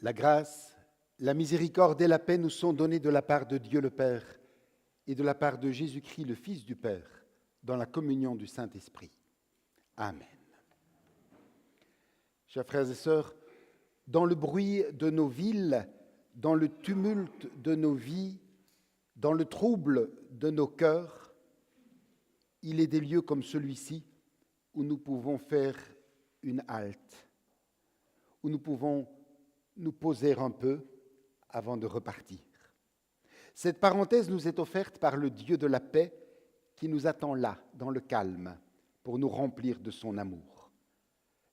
La grâce, la miséricorde et la paix nous sont données de la part de Dieu le Père et de la part de Jésus-Christ, le Fils du Père, dans la communion du Saint-Esprit. Amen. Chers frères et sœurs, dans le bruit de nos villes, dans le tumulte de nos vies, dans le trouble de nos cœurs, il est des lieux comme celui-ci où nous pouvons faire une halte, où nous pouvons nous poser un peu avant de repartir. Cette parenthèse nous est offerte par le Dieu de la paix qui nous attend là, dans le calme, pour nous remplir de son amour.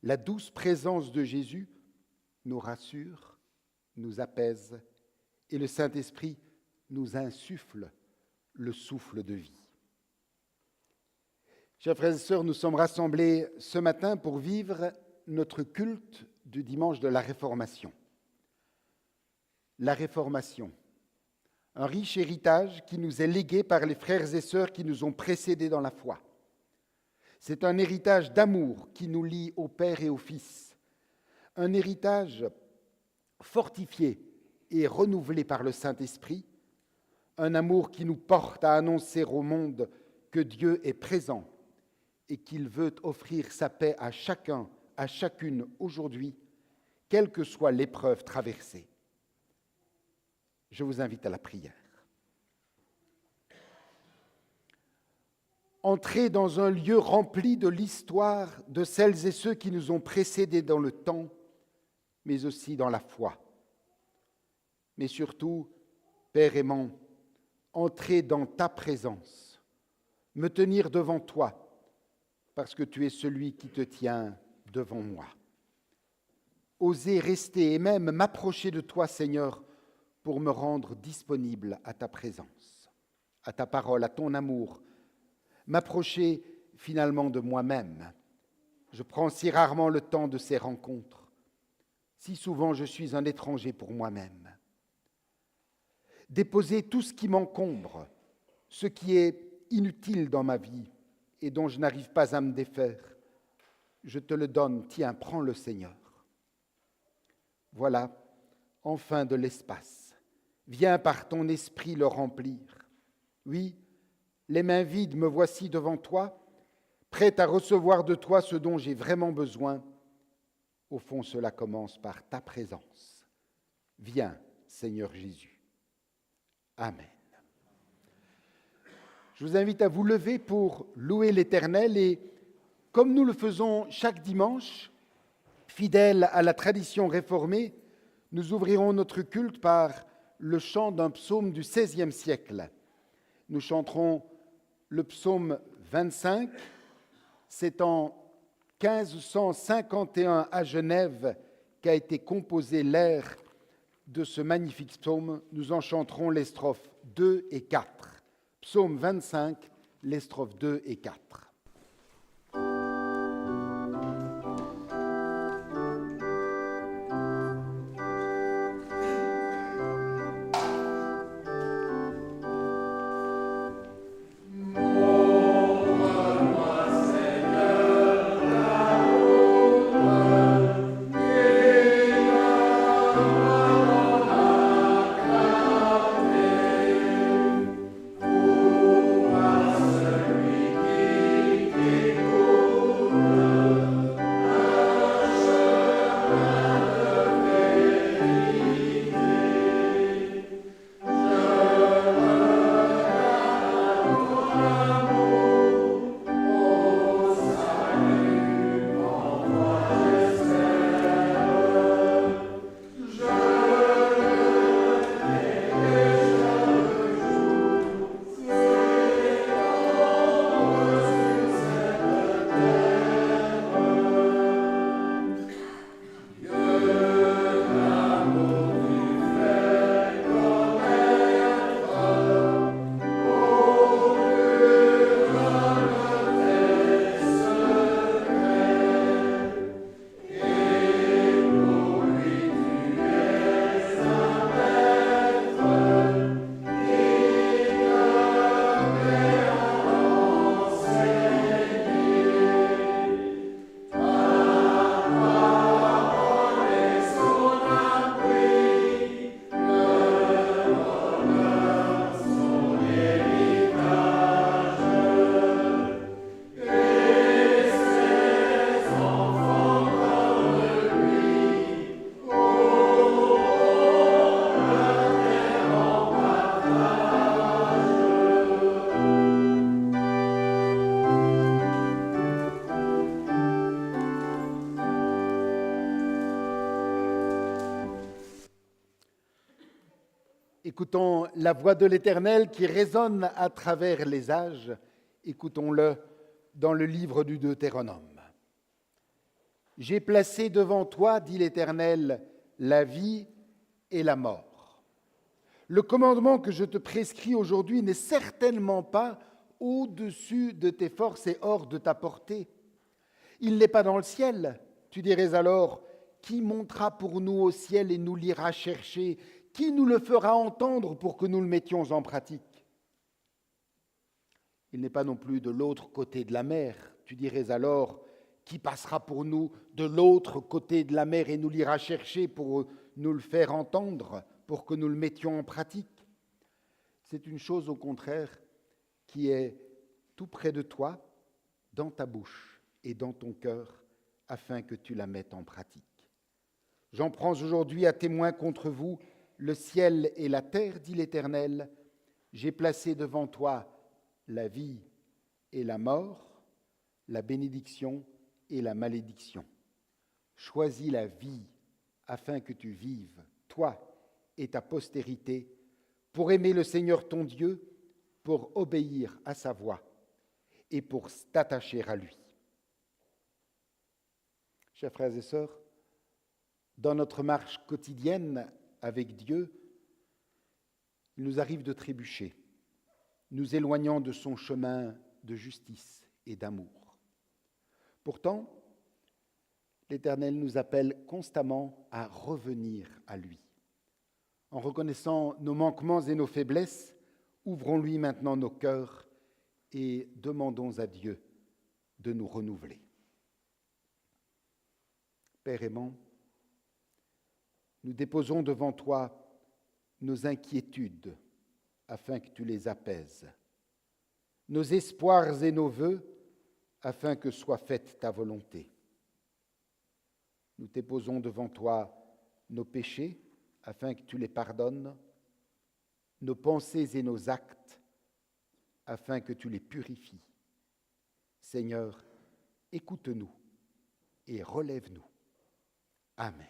La douce présence de Jésus nous rassure, nous apaise, et le Saint-Esprit nous insuffle le souffle de vie. Chers frères et sœurs, nous sommes rassemblés ce matin pour vivre notre culte du dimanche de la Réformation. La Réformation, un riche héritage qui nous est légué par les frères et sœurs qui nous ont précédés dans la foi. C'est un héritage d'amour qui nous lie au Père et au Fils, un héritage fortifié et renouvelé par le Saint-Esprit, un amour qui nous porte à annoncer au monde que Dieu est présent et qu'il veut offrir sa paix à chacun, à chacune aujourd'hui, quelle que soit l'épreuve traversée. Je vous invite à la prière. Entrez dans un lieu rempli de l'histoire de celles et ceux qui nous ont précédés dans le temps, mais aussi dans la foi. Mais surtout, Père aimant, entrez dans ta présence, me tenir devant toi, parce que tu es celui qui te tient devant moi. Osez rester et même m'approcher de toi, Seigneur, pour me rendre disponible à ta présence, à ta parole, à ton amour, m'approcher finalement de moi-même. Je prends si rarement le temps de ces rencontres. Si souvent je suis un étranger pour moi-même. Déposer tout ce qui m'encombre, ce qui est inutile dans ma vie et dont je n'arrive pas à me défaire. Je te le donne, tiens, prends-le, Seigneur. Voilà, enfin de l'espace. Viens par ton esprit le remplir. Oui, les mains vides me voici devant toi, prête à recevoir de toi ce dont j'ai vraiment besoin. Au fond, cela commence par ta présence. Viens, Seigneur Jésus. Amen. Je vous invite à vous lever pour louer l'Éternel et, comme nous le faisons chaque dimanche, fidèles à la tradition réformée, nous ouvrirons notre culte par le chant d'un psaume du XVIe siècle. Nous chanterons le psaume 25. C'est en 1551 à Genève qu'a été composé l'air de ce magnifique psaume. Nous en chanterons les strophes 2 et 4. Psaume 25, les strophes 2 et 4. Celui qui Écoutons la voix de l'Éternel qui résonne à travers les âges. Écoutons-le dans le livre du Deutéronome. J'ai placé devant toi, dit l'Éternel, la vie et la mort. Le commandement que je te prescris aujourd'hui n'est certainement pas au-dessus de tes forces et hors de ta portée. Il n'est pas dans le ciel. Tu dirais alors, qui montera pour nous au ciel et nous l'ira chercher ? Qui nous le fera entendre pour que nous le mettions en pratique ? Il n'est pas non plus de l'autre côté de la mer. Tu dirais alors, qui passera pour nous de l'autre côté de la mer et nous l'ira chercher pour nous le faire entendre, pour que nous le mettions en pratique ? C'est une chose au contraire qui est tout près de toi, dans ta bouche et dans ton cœur, afin que tu la mettes en pratique. J'en prends aujourd'hui à témoin contre vous le ciel et la terre, dit l'Éternel. J'ai placé devant toi la vie et la mort, la bénédiction et la malédiction. Choisis la vie afin que tu vives, toi et ta postérité, pour aimer le Seigneur ton Dieu, pour obéir à sa voix et pour t'attacher à lui. Chers frères et sœurs, dans notre marche quotidienne avec Dieu, il nous arrive de trébucher, nous éloignant de son chemin de justice et d'amour. Pourtant, l'Éternel nous appelle constamment à revenir à lui. En reconnaissant nos manquements et nos faiblesses, ouvrons-lui maintenant nos cœurs et demandons à Dieu de nous renouveler. Père aimant, nous déposons devant toi nos inquiétudes afin que tu les apaises, nos espoirs et nos vœux afin que soit faite ta volonté. Nous déposons devant toi nos péchés afin que tu les pardonnes, nos pensées et nos actes afin que tu les purifies. Seigneur, écoute-nous et relève-nous. Amen.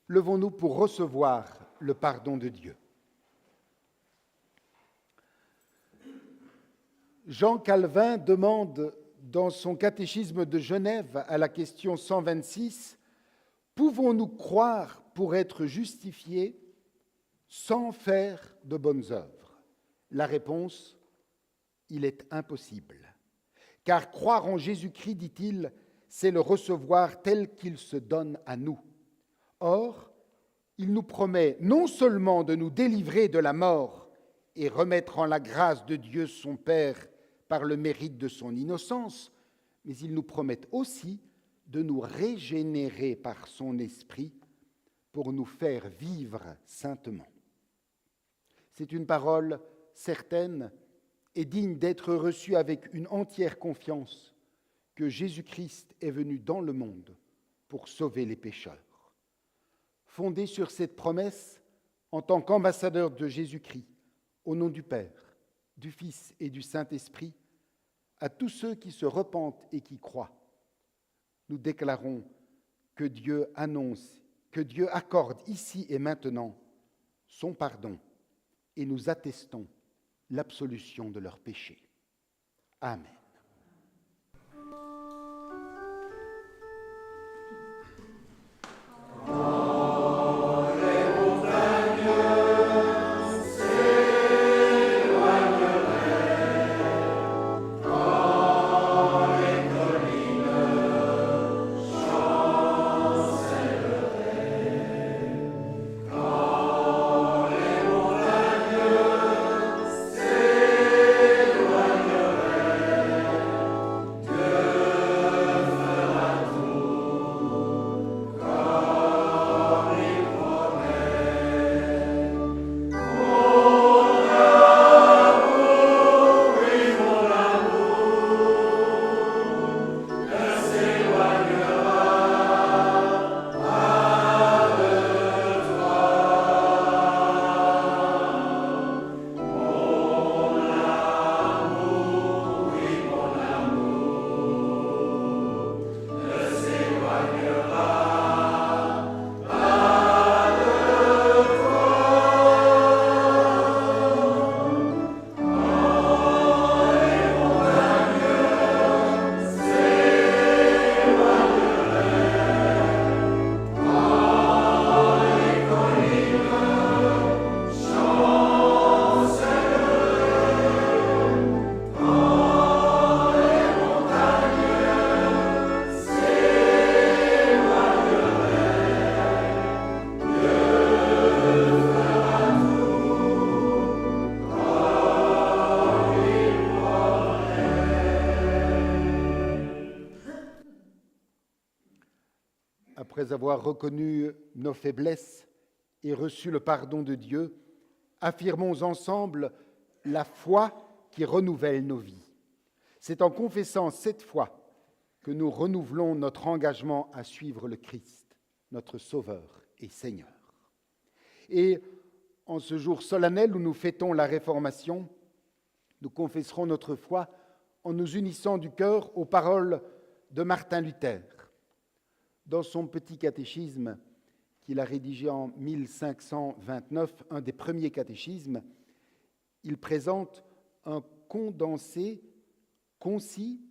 Levons-nous pour recevoir le pardon de Dieu. Jean Calvin demande dans son catéchisme de Genève à la question 126 « Pouvons-nous croire pour être justifiés sans faire de bonnes œuvres ?» La réponse, il est impossible. Car croire en Jésus-Christ, dit-il, c'est le recevoir tel qu'il se donne à nous. Or, il nous promet non seulement de nous délivrer de la mort et remettre en la grâce de Dieu son Père par le mérite de son innocence, mais il nous promet aussi de nous régénérer par son esprit pour nous faire vivre saintement. C'est une parole certaine et digne d'être reçue avec une entière confiance que Jésus-Christ est venu dans le monde pour sauver les pécheurs. Fondé sur cette promesse, en tant qu'ambassadeur de Jésus-Christ, au nom du Père, du Fils et du Saint-Esprit, à tous ceux qui se repentent et qui croient, nous déclarons que Dieu annonce, que Dieu accorde ici et maintenant son pardon et nous attestons l'absolution de leurs péchés. Amen. Alleluia, après avoir reconnu nos faiblesses et reçu le pardon de Dieu, affirmons ensemble la foi qui renouvelle nos vies. C'est en confessant cette foi que nous renouvelons notre engagement à suivre le Christ, notre Sauveur et Seigneur. Et en ce jour solennel où nous fêtons la Réformation, nous confesserons notre foi en nous unissant du cœur aux paroles de Martin Luther. Dans son petit catéchisme qu'il a rédigé en 1529, un des premiers catéchismes, il présente un condensé concis,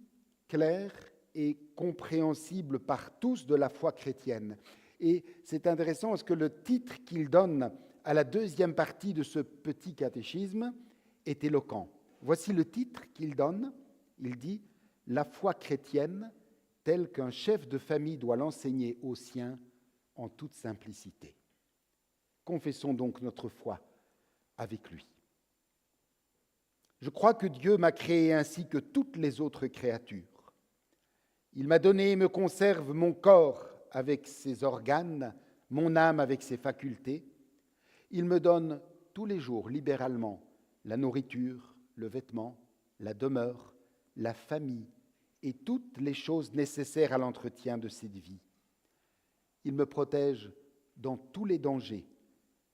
clair et compréhensible par tous de la foi chrétienne. Et c'est intéressant parce que le titre qu'il donne à la deuxième partie de ce petit catéchisme est éloquent. Voici le titre qu'il donne. Il dit « La foi chrétienne telle qu'un chef de famille doit l'enseigner aux siens en toute simplicité. » Confessons donc notre foi avec lui. Je crois que Dieu m'a créé ainsi que toutes les autres créatures. Il m'a donné et me conserve mon corps avec ses organes, mon âme avec ses facultés. Il me donne tous les jours, libéralement, la nourriture, le vêtement, la demeure, la famille et toutes les choses nécessaires à l'entretien de cette vie. Il me protège dans tous les dangers,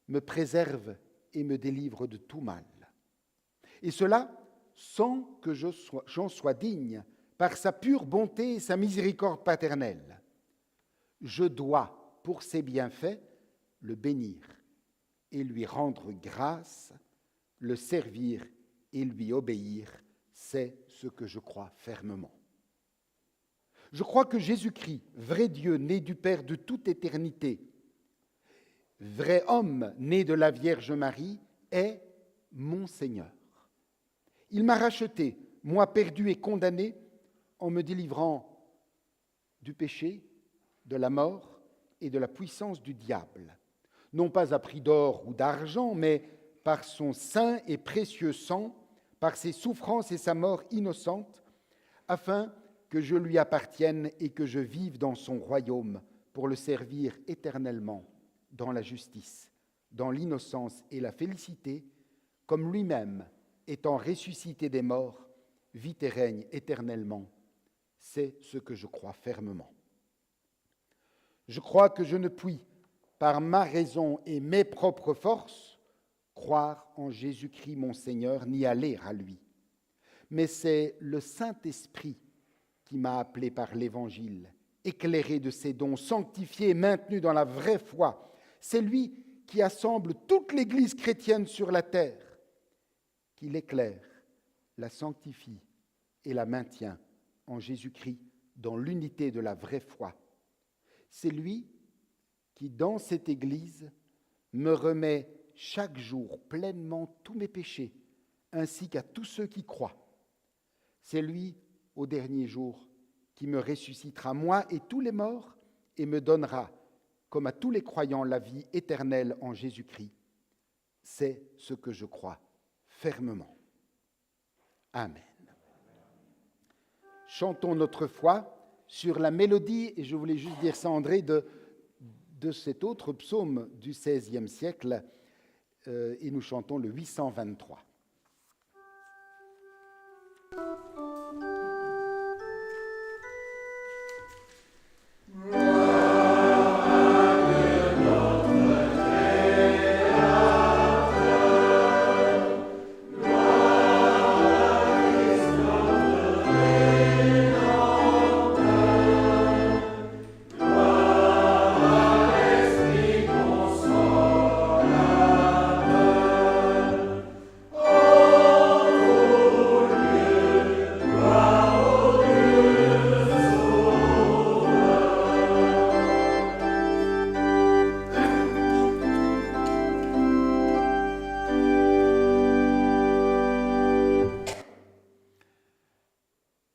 me préserve et me délivre de tout mal. Et cela sans que j'en sois digne, par sa pure bonté et sa miséricorde paternelle. Je dois, pour ses bienfaits, le bénir et lui rendre grâce, le servir et lui obéir, c'est ce que je crois fermement. Je crois que Jésus-Christ, vrai Dieu, né du Père de toute éternité, vrai homme, né de la Vierge Marie, est mon Seigneur. Il m'a racheté, moi perdu et condamné, en me délivrant du péché, de la mort et de la puissance du diable, non pas à prix d'or ou d'argent, mais par son saint et précieux sang, par ses souffrances et sa mort innocente, afin que je lui appartienne et que je vive dans son royaume pour le servir éternellement dans la justice, dans l'innocence et la félicité, comme lui-même, étant ressuscité des morts, vit et règne éternellement. C'est ce que je crois fermement. Je crois que je ne puis, par ma raison et mes propres forces, croire en Jésus-Christ mon Seigneur, ni aller à lui. Mais c'est le Saint-Esprit qui m'a appelé par l'Évangile, éclairé de ses dons, sanctifié et maintenu dans la vraie foi. C'est lui qui assemble toute l'Église chrétienne sur la terre, qui l'éclaire, la sanctifie et la maintient en Jésus-Christ dans l'unité de la vraie foi. C'est lui qui, dans cette Église, me remet chaque jour pleinement tous mes péchés, ainsi qu'à tous ceux qui croient. C'est lui, au dernier jour, qui me ressuscitera, moi et tous les morts, et me donnera, comme à tous les croyants, la vie éternelle en Jésus-Christ. C'est ce que je crois fermement. Amen. Chantons notre foi sur la mélodie, et je voulais juste dire ça, André, de cet autre psaume du XVIe siècle, et nous chantons le 823.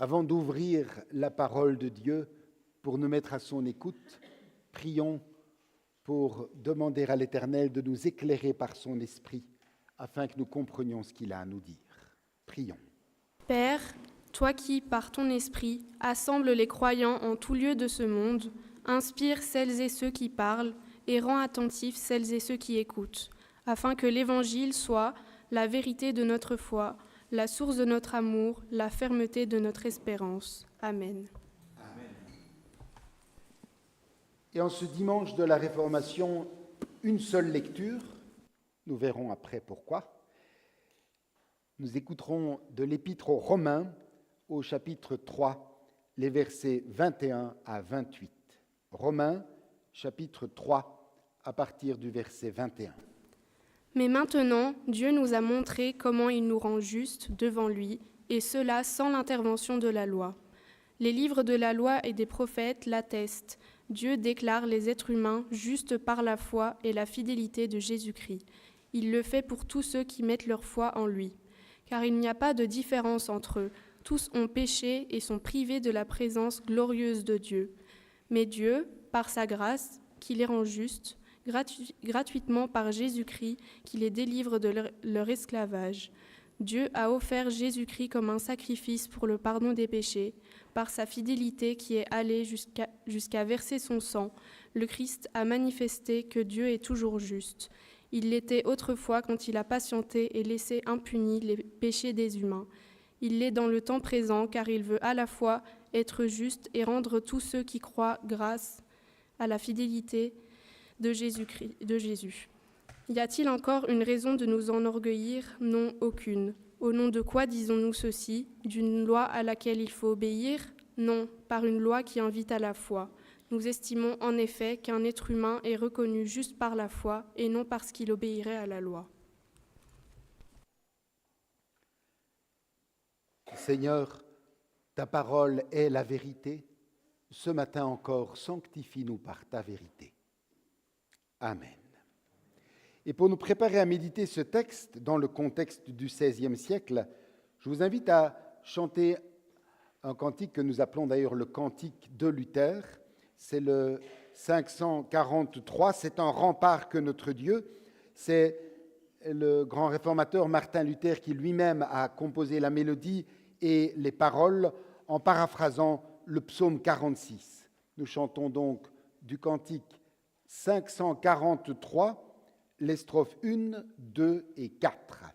Avant d'ouvrir la parole de Dieu pour nous mettre à son écoute, prions pour demander à l'Éternel de nous éclairer par son esprit afin que nous comprenions ce qu'il a à nous dire. Prions. Père, toi qui, par ton esprit, assembles les croyants en tout lieu de ce monde, Inspire celles et ceux qui parlent et rends attentifs celles et ceux qui écoutent, afin que l'Évangile soit la vérité de notre foi, la source de notre amour, la fermeté de notre espérance. Amen. Et en ce dimanche de la Réformation, une seule lecture, nous verrons après pourquoi. Nous écouterons de l'Épître aux Romains au chapitre 3, les versets 21 à 28. Romains, chapitre 3, à partir du verset 21. Mais maintenant, Dieu nous a montré comment il nous rend justes devant lui, et cela sans l'intervention de la loi. Les livres de la loi et des prophètes l'attestent. Dieu déclare les êtres humains justes par la foi et la fidélité de Jésus-Christ. Il le fait pour tous ceux qui mettent leur foi en lui. Car il n'y a pas de différence entre eux. Tous ont péché et sont privés de la présence glorieuse de Dieu. Mais Dieu, par sa grâce, qui les rend justes, gratuitement par Jésus-Christ, qui les délivre de leur esclavage. Dieu a offert Jésus-Christ comme un sacrifice pour le pardon des péchés. Par sa fidélité qui est allée jusqu'à verser son sang, le Christ a manifesté que Dieu est toujours juste. Il l'était autrefois quand il a patienté et laissé impunis les péchés des humains. Il l'est dans le temps présent car il veut à la fois être juste et rendre tous ceux qui croient grâce à la fidélité de Jésus. Y a-t-il encore une raison de nous enorgueillir ? Non, aucune. Au nom de quoi disons-nous ceci ? D'une loi à laquelle il faut obéir ? Non, par une loi qui invite à la foi. Nous estimons en effet qu'un être humain est reconnu juste par la foi et non parce qu'il obéirait à la loi. Seigneur, ta parole est la vérité. Ce matin encore, sanctifie-nous par ta vérité. Amen. Et pour nous préparer à méditer ce texte dans le contexte du XVIe siècle, je vous invite à chanter un cantique que nous appelons d'ailleurs le cantique de Luther. C'est le 543, c'est un rempart que notre Dieu. C'est le grand réformateur Martin Luther qui lui-même a composé la mélodie et les paroles en paraphrasant le psaume 46. Nous chantons donc du cantique 543, les strophes 1, 2 et 4.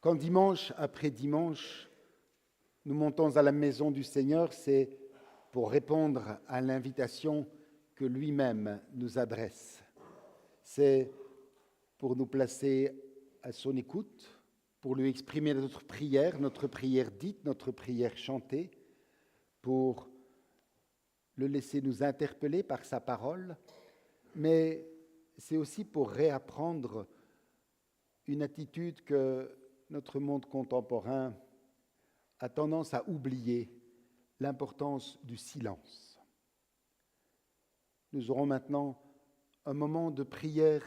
Quand dimanche après dimanche, nous montons à la maison du Seigneur, c'est pour répondre à l'invitation que lui-même nous adresse. C'est pour nous placer à son écoute, pour lui exprimer notre prière dite, notre prière chantée, pour le laisser nous interpeller par sa parole, mais c'est aussi pour réapprendre une attitude que notre monde contemporain a tendance à oublier, l'importance du silence. Nous aurons maintenant un moment de prière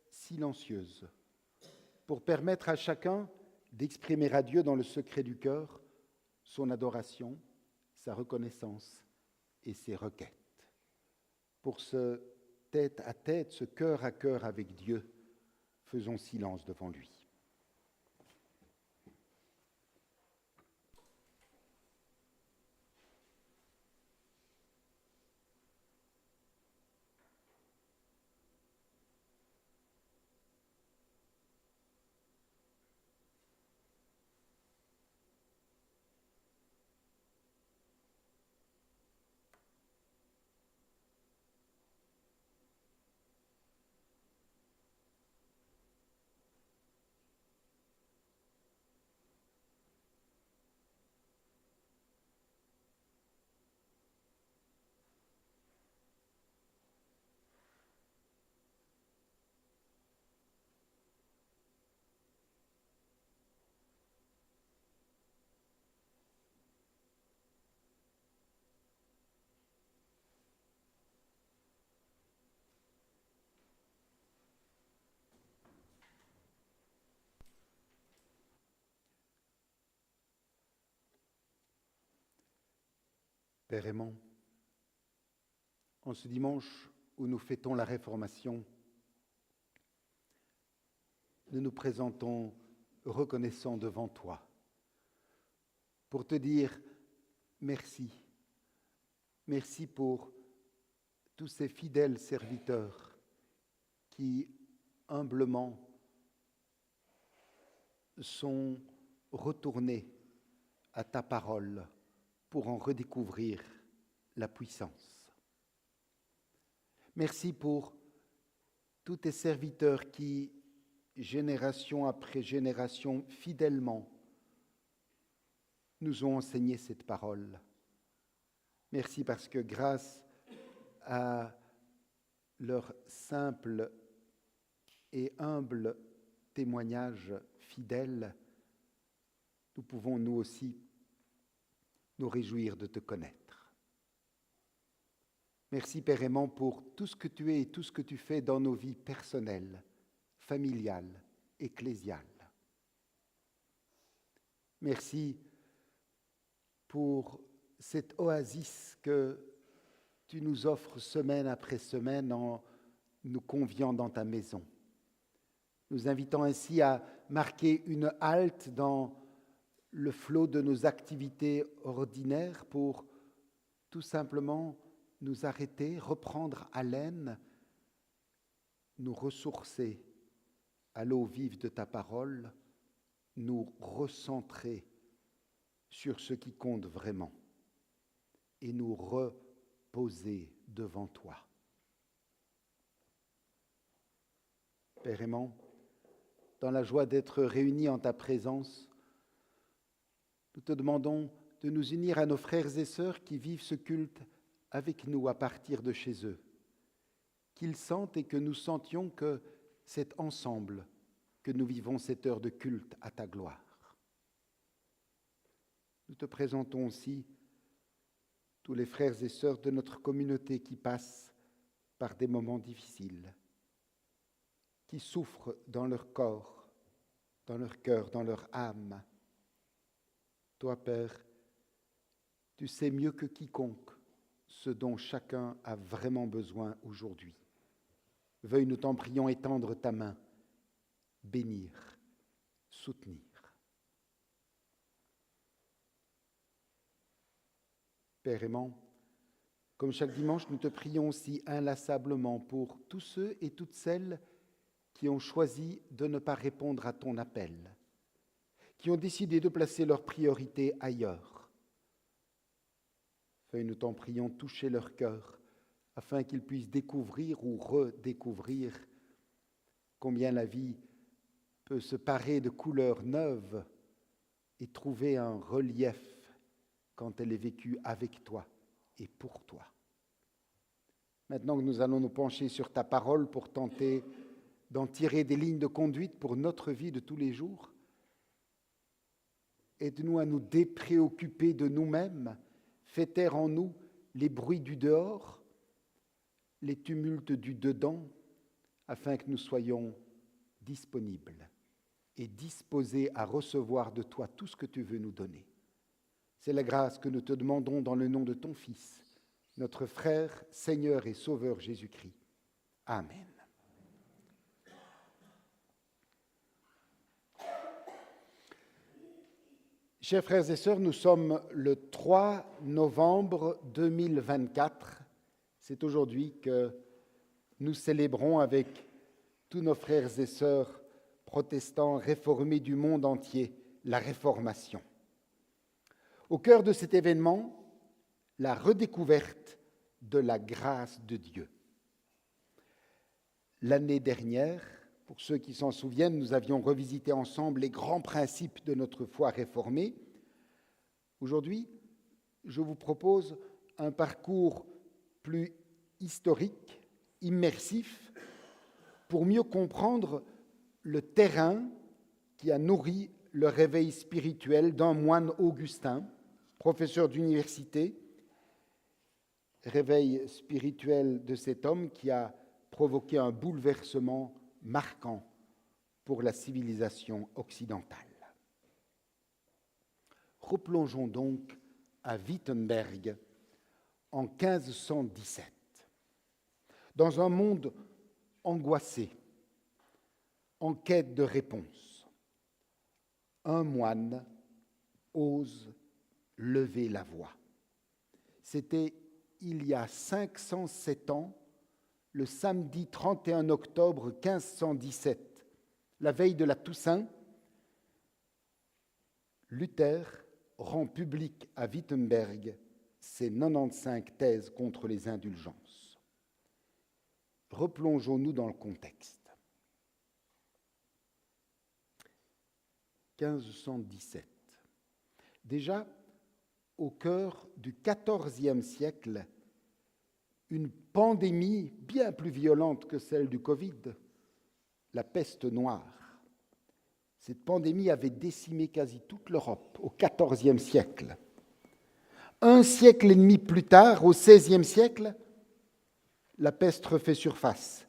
silencieuse pour permettre à chacun d'exprimer à Dieu dans le secret du cœur son adoration, sa reconnaissance et ses requêtes. Pour ce tête à tête, ce cœur à cœur avec Dieu, faisons silence devant lui. Père aimant, en ce dimanche où nous fêtons la Réformation, nous nous présentons reconnaissants devant toi pour te dire merci. Merci pour tous ces fidèles serviteurs qui, humblement, sont retournés à ta parole pour en redécouvrir la puissance. Merci pour tous tes serviteurs qui, génération après génération, fidèlement, nous ont enseigné cette parole. Merci parce que grâce à leur simple et humble témoignage fidèle, nous pouvons nous aussi nous réjouir de te connaître. Merci Père aimant pour tout ce que tu es et tout ce que tu fais dans nos vies personnelles, familiales, ecclésiales. Merci pour cette oasis que tu nous offres semaine après semaine en nous conviant dans ta maison, nous invitant ainsi à marquer une halte dans le flot de nos activités ordinaires pour tout simplement nous arrêter, reprendre haleine, nous ressourcer à l'eau vive de ta parole, nous recentrer sur ce qui compte vraiment et nous reposer devant toi. Père aimant, dans la joie d'être réunis en ta présence, nous te demandons de nous unir à nos frères et sœurs qui vivent ce culte avec nous à partir de chez eux, qu'ils sentent et que nous sentions que c'est ensemble que nous vivons cette heure de culte à ta gloire. Nous te présentons aussi tous les frères et sœurs de notre communauté qui passent par des moments difficiles, qui souffrent dans leur corps, dans leur cœur, dans leur âme. Toi, Père, tu sais mieux que quiconque ce dont chacun a vraiment besoin aujourd'hui. Veuille, nous t'en prions, étendre ta main, bénir, soutenir. Père aimant, comme chaque dimanche, nous te prions aussi inlassablement pour tous ceux et toutes celles qui ont choisi de ne pas répondre à ton appel, qui ont décidé de placer leurs priorités ailleurs. Feuille, nous t'en prions, toucher leur cœur, afin qu'ils puissent découvrir ou redécouvrir combien la vie peut se parer de couleurs neuves et trouver un relief quand elle est vécue avec toi et pour toi. Maintenant que nous allons nous pencher sur ta parole pour tenter d'en tirer des lignes de conduite pour notre vie de tous les jours, aide-nous à nous dépréoccuper de nous-mêmes, fais taire en nous les bruits du dehors, les tumultes du dedans, afin que nous soyons disponibles et disposés à recevoir de toi tout ce que tu veux nous donner. C'est la grâce que nous te demandons dans le nom de ton Fils, notre frère, Seigneur et Sauveur Jésus-Christ. Amen. Chers frères et sœurs, nous sommes le 3 novembre 2024. C'est aujourd'hui que nous célébrons avec tous nos frères et sœurs protestants réformés du monde entier la Réformation. Au cœur de cet événement, la redécouverte de la grâce de Dieu. L'année dernière, pour ceux qui s'en souviennent, nous avions revisité ensemble les grands principes de notre foi réformée. Aujourd'hui, je vous propose un parcours plus historique, immersif, pour mieux comprendre le terrain qui a nourri le réveil spirituel d'un moine augustin, professeur d'université, réveil spirituel de cet homme qui a provoqué un bouleversement marquant pour la civilisation occidentale. Replongeons donc à Wittenberg en 1517. Dans un monde angoissé, en quête de réponse, un moine ose lever la voix. C'était il y a 507 ans, le samedi 31 octobre 1517, la veille de la Toussaint, Luther rend public à Wittenberg ses 95 thèses contre les indulgences. Replongeons-nous dans le contexte. 1517. Déjà, au cœur du XIVe siècle, une pandémie bien plus violente que celle du Covid, la peste noire. Cette pandémie avait décimé quasi toute l'Europe au XIVe siècle. Un siècle et demi plus tard, au XVIe siècle, la peste refait surface,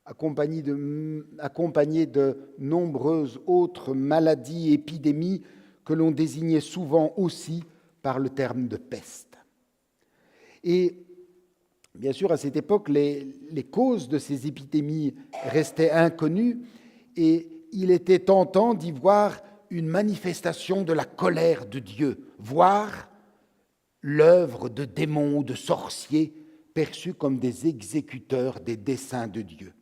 accompagnée de nombreuses autres maladies, épidémies que l'on désignait souvent aussi par le terme de peste. Et bien sûr, à cette époque, les causes de ces épidémies restaient inconnues et il était tentant d'y voir une manifestation de la colère de Dieu, voire l'œuvre de démons ou de sorciers perçus comme des exécuteurs des desseins de Dieu.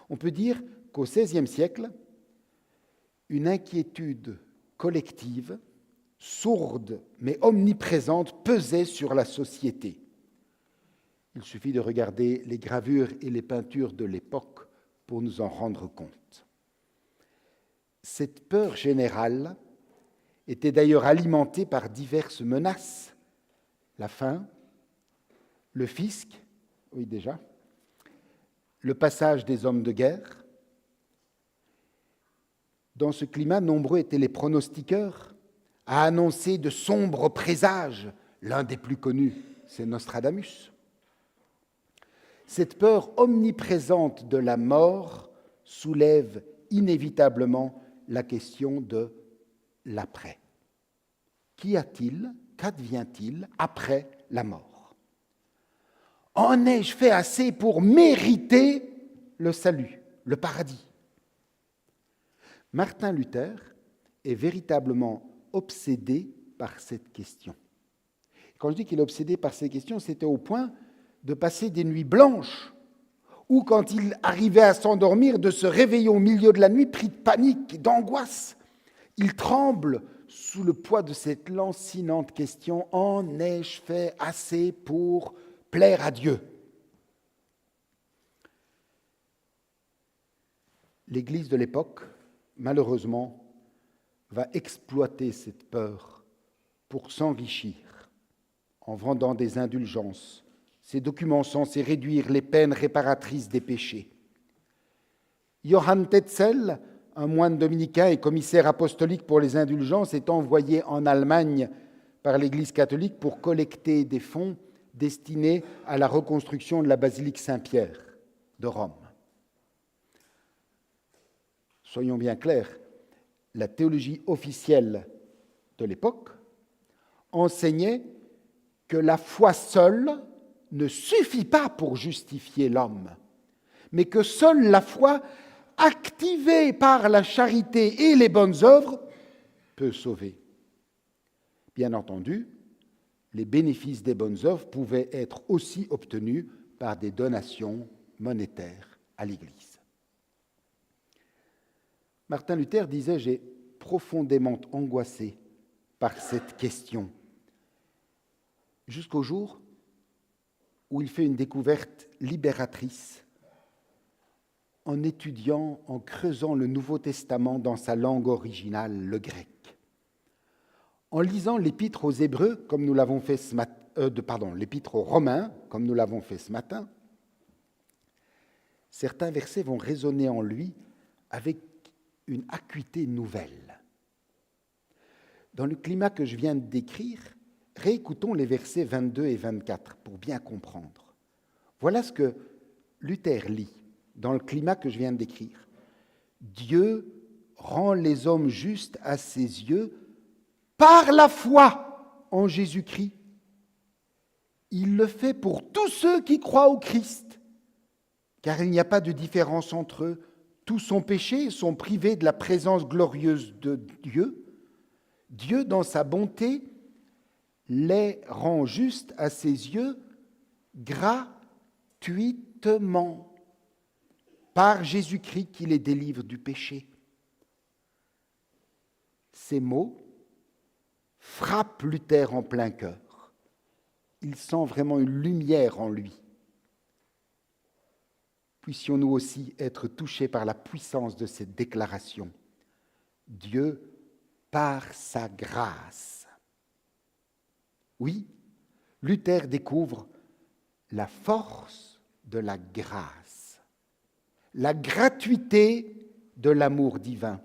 On peut dire qu'au XVIe siècle, une inquiétude collective, sourde mais omniprésente, pesait sur la société. Il suffit de regarder les gravures et les peintures de l'époque pour nous en rendre compte. Cette peur générale était d'ailleurs alimentée par diverses menaces. La faim, le fisc, oui déjà, le passage des hommes de guerre. Dans ce climat, nombreux étaient les pronostiqueurs à annoncer de sombres présages. L'un des plus connus, c'est Nostradamus. Cette peur omniprésente de la mort soulève inévitablement la question de l'après. Qu'y a-t-il, qu'advient-il après la mort? En ai-je fait assez pour mériter le salut, le paradis? Martin Luther est véritablement obsédé par cette question. Quand je dis qu'il est obsédé par cette question, c'était au point de passer des nuits blanches, ou quand il arrivait à s'endormir, de se réveiller au milieu de la nuit, pris de panique et d'angoisse. Il tremble sous le poids de cette lancinante question « En ai-je fait assez pour plaire à Dieu ?» L'Église de l'époque, malheureusement, va exploiter cette peur pour s'enrichir en vendant des indulgences, ces documents censés réduire les peines réparatrices des péchés. Johann Tetzel, un moine dominicain et commissaire apostolique pour les indulgences, est envoyé en Allemagne par l'Église catholique pour collecter des fonds destinés à la reconstruction de la basilique Saint-Pierre de Rome. Soyons bien clairs, la théologie officielle de l'époque enseignait que la foi seule ne suffit pas pour justifier l'homme, mais que seule la foi activée par la charité et les bonnes œuvres peut sauver. Bien entendu, les bénéfices des bonnes œuvres pouvaient être aussi obtenus par des donations monétaires à l'Église. Martin Luther disait « J'ai profondément angoissé par cette question » jusqu'au jour où il fait une découverte libératrice en étudiant, en creusant le Nouveau Testament dans sa langue originale, le grec. En lisant l'épître aux Hébreux, comme nous l'avons fait ce matin, l'épître aux Romains, comme nous l'avons fait ce matin, certains versets vont résonner en lui avec une acuité nouvelle. Dans le climat que je viens de décrire, réécoutons les versets 22 et 24 pour bien comprendre. Voilà ce que Luther lit dans le climat que je viens de décrire. Dieu rend les hommes justes à ses yeux par la foi en Jésus-Christ. Il le fait pour tous ceux qui croient au Christ, car il n'y a pas de différence entre eux. Tous sont péchés, sont privés de la présence glorieuse de Dieu. Dieu, dans sa bonté, les rend justes à ses yeux gratuitement, par Jésus-Christ qui les délivre du péché. Ces mots frappent Luther en plein cœur. Il sent vraiment une lumière en lui. Puissions-nous aussi être touchés par la puissance de cette déclaration. Dieu, par sa grâce. Oui, Luther découvre la force de la grâce, la gratuité de l'amour divin.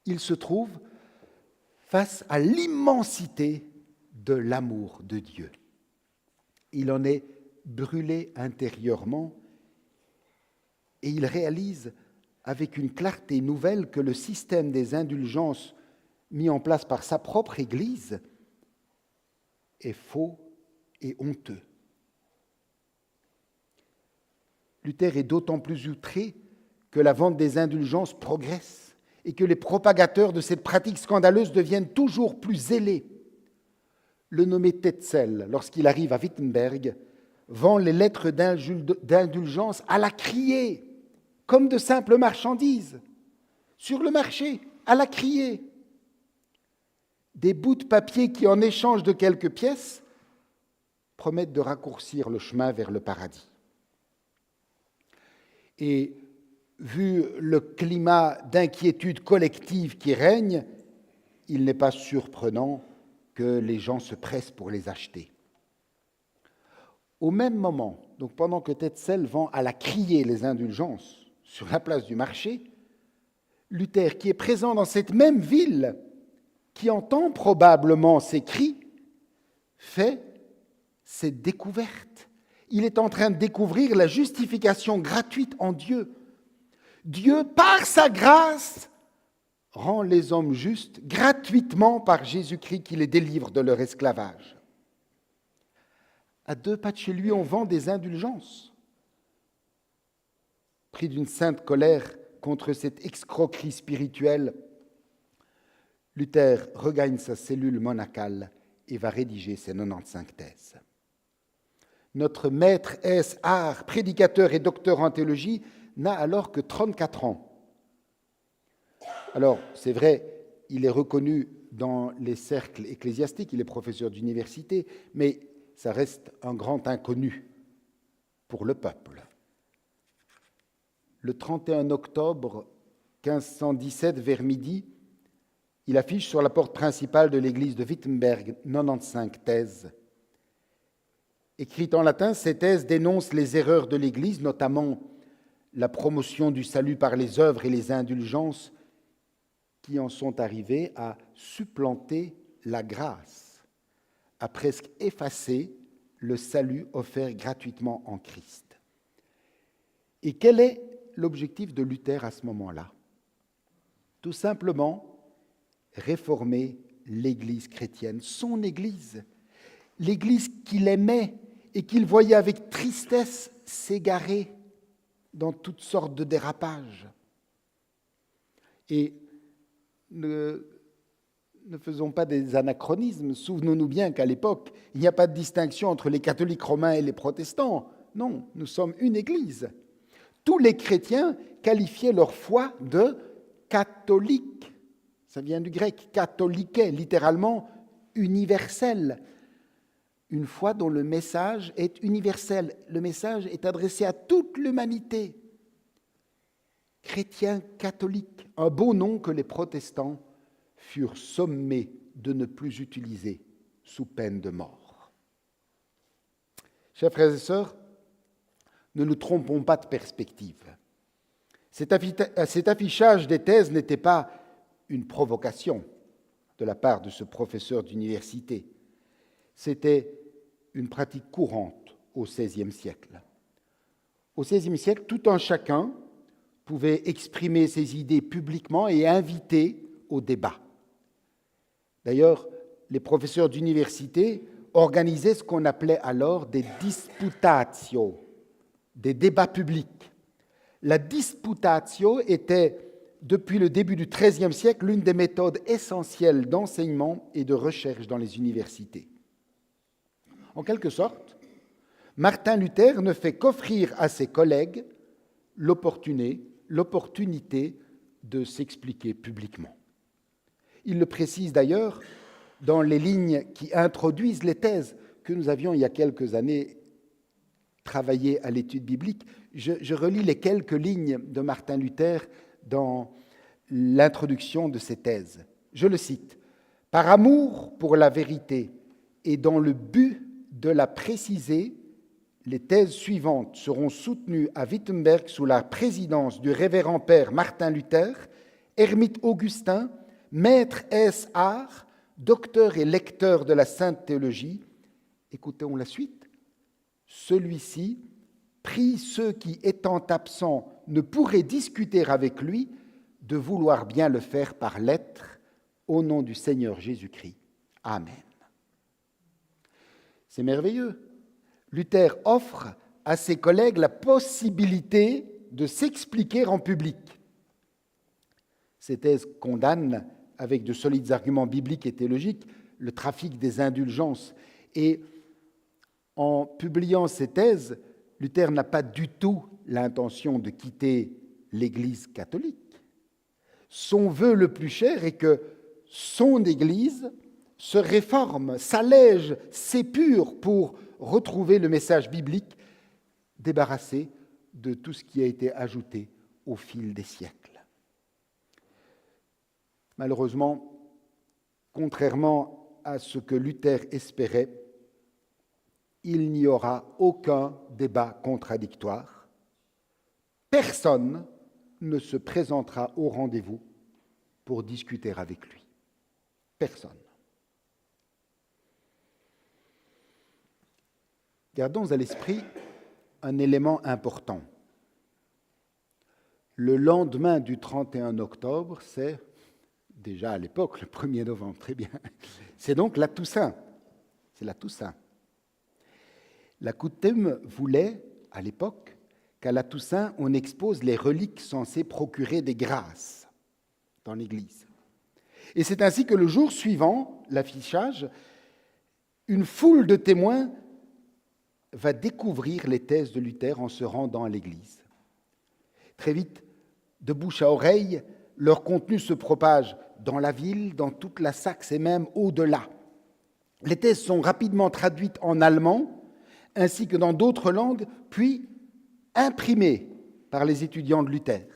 Il se trouve face à l'immensité de l'amour de Dieu. Il en est brûlé intérieurement et il réalise avec une clarté nouvelle que le système des indulgences mis en place par sa propre Église est faux et honteux. Luther est d'autant plus outré que la vente des indulgences progresse et que les propagateurs de cette pratique scandaleuse deviennent toujours plus zélés. Le nommé Tetzel, lorsqu'il arrive à Wittenberg, vend les lettres d'indulgence à la criée, comme de simples marchandises, sur le marché, à la criée. Des bouts de papier qui, en échange de quelques pièces, promettent de raccourcir le chemin vers le paradis. Et vu le climat d'inquiétude collective qui règne, il n'est pas surprenant que les gens se pressent pour les acheter. Au même moment, donc pendant que Tetzel vend à la criée les indulgences sur la place du marché, Luther, qui est présent dans cette même ville, qui entend probablement ces cris, fait cette découverte. Il est en train de découvrir la justification gratuite en Dieu. Dieu, par sa grâce, rend les hommes justes gratuitement par Jésus-Christ qui les délivre de leur esclavage. À 2 pas de chez lui, on vend des indulgences. Pris d'une sainte colère contre cette escroquerie spirituelle, Luther regagne sa cellule monacale et va rédiger ses 95 thèses. Notre maître S. Art, prédicateur et docteur en théologie, n'a alors que 34 ans. Alors, c'est vrai, il est reconnu dans les cercles ecclésiastiques, il est professeur d'université, mais ça reste un grand inconnu pour le peuple. Le 31 octobre 1517, vers midi, il affiche sur la porte principale de l'église de Wittenberg 95 thèses. Écrites en latin, ces thèses dénoncent les erreurs de l'Église, notamment la promotion du salut par les œuvres et les indulgences qui en sont arrivées à supplanter la grâce, à presque effacer le salut offert gratuitement en Christ. Et quel est l'objectif de Luther à ce moment-là? Tout simplement réformer l'Église chrétienne, son Église, l'Église qu'il aimait et qu'il voyait avec tristesse s'égarer dans toutes sortes de dérapages. Et ne faisons pas des anachronismes. Souvenons-nous bien qu'à l'époque, il n'y a pas de distinction entre les catholiques romains et les protestants. Non, nous sommes une Église. Tous les chrétiens qualifiaient leur foi de catholique. Ça vient du grec, katholike, littéralement universel. Une foi dont le message est universel. Le message est adressé à toute l'humanité. Chrétien catholique, un beau nom que les protestants furent sommés de ne plus utiliser sous peine de mort. Chers frères et sœurs, ne nous trompons pas de perspective. Cet affichage des thèses n'était pas une provocation de la part de ce professeur d'université. C'était une pratique courante au XVIe siècle. Au XVIe siècle, tout un chacun pouvait exprimer ses idées publiquement et inviter au débat. D'ailleurs, les professeurs d'université organisaient ce qu'on appelait alors des disputatio, des débats publics. La disputatio était, depuis le début du XIIIe siècle, l'une des méthodes essentielles d'enseignement et de recherche dans les universités. En quelque sorte, Martin Luther ne fait qu'offrir à ses collègues l'opportunité de s'expliquer publiquement. Il le précise d'ailleurs dans les lignes qui introduisent les thèses que nous avions il y a quelques années travaillées à l'étude biblique. Je relis les quelques lignes de Martin Luther dans l'introduction de ces thèses. Je le cite. « Par amour pour la vérité et dans le but de la préciser, les thèses suivantes seront soutenues à Wittenberg sous la présidence du révérend père Martin Luther, ermite Augustin, maître ès art, docteur et lecteur de la sainte théologie. » Écoutons la suite. « Celui-ci prie ceux qui, étant absents, ne pourraient discuter avec lui, de vouloir bien le faire par lettre, au nom du Seigneur Jésus-Christ. Amen. » C'est merveilleux. Luther offre à ses collègues la possibilité de s'expliquer en public. Ces thèses condamnent, avec de solides arguments bibliques et théologiques, le trafic des indulgences. Et en publiant ces thèses, Luther n'a pas du tout l'intention de quitter l'Église catholique. Son vœu le plus cher est que son Église se réforme, s'allège, s'épure pour retrouver le message biblique, débarrassé de tout ce qui a été ajouté au fil des siècles. Malheureusement, contrairement à ce que Luther espérait, il n'y aura aucun débat contradictoire. Personne ne se présentera au rendez-vous pour discuter avec lui. Personne. Gardons à l'esprit un élément important. Le lendemain du 31 octobre, c'est déjà à l'époque, le 1er novembre, très bien. C'est donc la Toussaint. C'est la Toussaint. La coutume voulait, à l'époque, qu'à la Toussaint, on expose les reliques censées procurer des grâces dans l'Église. Et c'est ainsi que le jour suivant l'affichage, une foule de témoins va découvrir les thèses de Luther en se rendant à l'Église. Très vite, de bouche à oreille, leur contenu se propage dans la ville, dans toute la Saxe et même au-delà. Les thèses sont rapidement traduites en allemand, ainsi que dans d'autres langues, puis imprimées par les étudiants de Luther.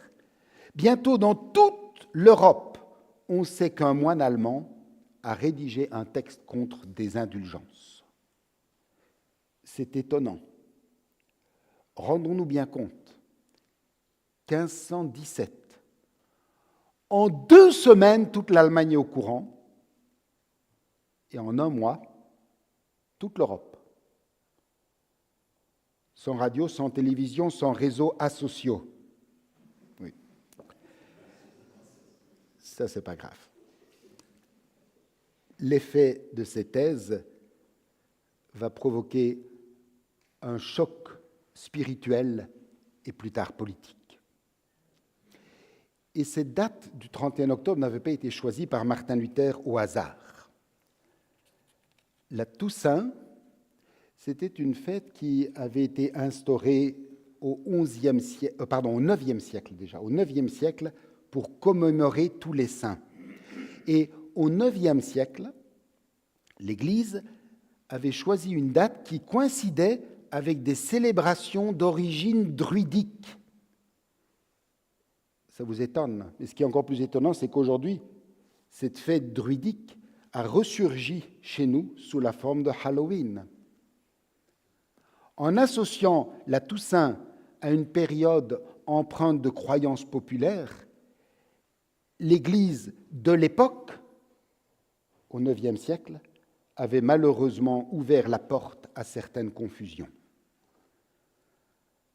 Bientôt, dans toute l'Europe, on sait qu'un moine allemand a rédigé un texte contre des indulgences. C'est étonnant. Rendons-nous bien compte, 1517, en 2 semaines, toute l'Allemagne est au courant, et en 1 mois, toute l'Europe. Sans radio, sans télévision, sans réseaux asociaux. Oui. Ça, c'est pas grave. L'effet de ces thèses va provoquer un choc spirituel et plus tard politique. Et cette date du 31 octobre n'avait pas été choisie par Martin Luther au hasard. La Toussaint, c'était une fête qui avait été instaurée au IXe siècle, au IXe siècle déjà, au IXe siècle, pour commémorer tous les saints. Et au IXe siècle, l'Église avait choisi une date qui coïncidait avec des célébrations d'origine druidique. Ça vous étonne. Mais ce qui est encore plus étonnant, c'est qu'aujourd'hui, cette fête druidique a ressurgi chez nous sous la forme de Halloween. En associant la Toussaint à une période empreinte de croyances populaires, l'Église de l'époque, au IXe siècle, avait malheureusement ouvert la porte à certaines confusions.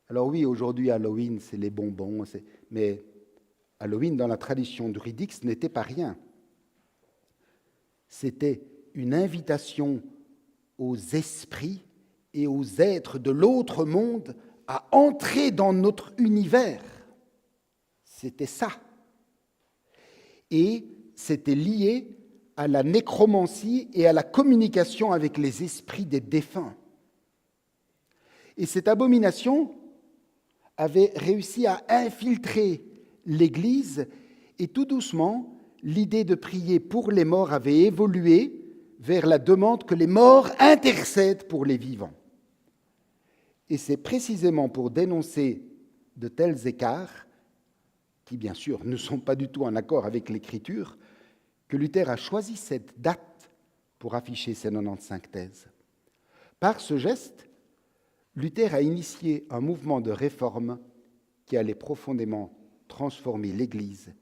Alors oui, aujourd'hui, Halloween, c'est les bonbons, mais Halloween, dans la tradition druidique, ce n'était pas rien. C'était une invitation aux esprits et aux êtres de l'autre monde à entrer dans notre univers. C'était ça. Et c'était lié à la nécromancie et à la communication avec les esprits des défunts. Et cette abomination avait réussi à infiltrer l'Église et tout doucement, l'idée de prier pour les morts avait évolué vers la demande que les morts intercèdent pour les vivants. Et c'est précisément pour dénoncer de tels écarts, qui bien sûr ne sont pas du tout en accord avec l'Écriture, que Luther a choisi cette date pour afficher ses 95 thèses. Par ce geste, Luther a initié un mouvement de réforme qui allait profondément transformer l'Église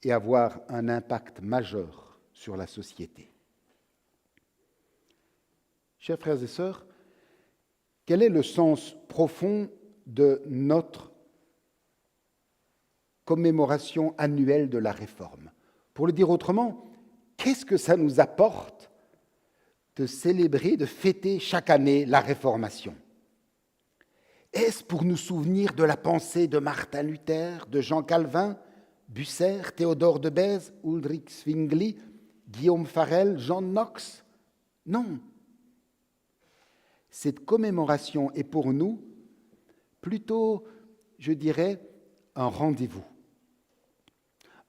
et avoir un impact majeur sur la société. Chers frères et sœurs, quel est le sens profond de notre commémoration annuelle de la Réforme? Pour le dire autrement, qu'est-ce que ça nous apporte de célébrer, de fêter chaque année la Réformation? Est-ce pour nous souvenir de la pensée de Martin Luther, de Jean Calvin, Bucer, Théodore de Bèze, Ulrich Zwingli, Guillaume Farel, Jean Knox? Non. Cette commémoration est pour nous plutôt, je dirais, un rendez-vous.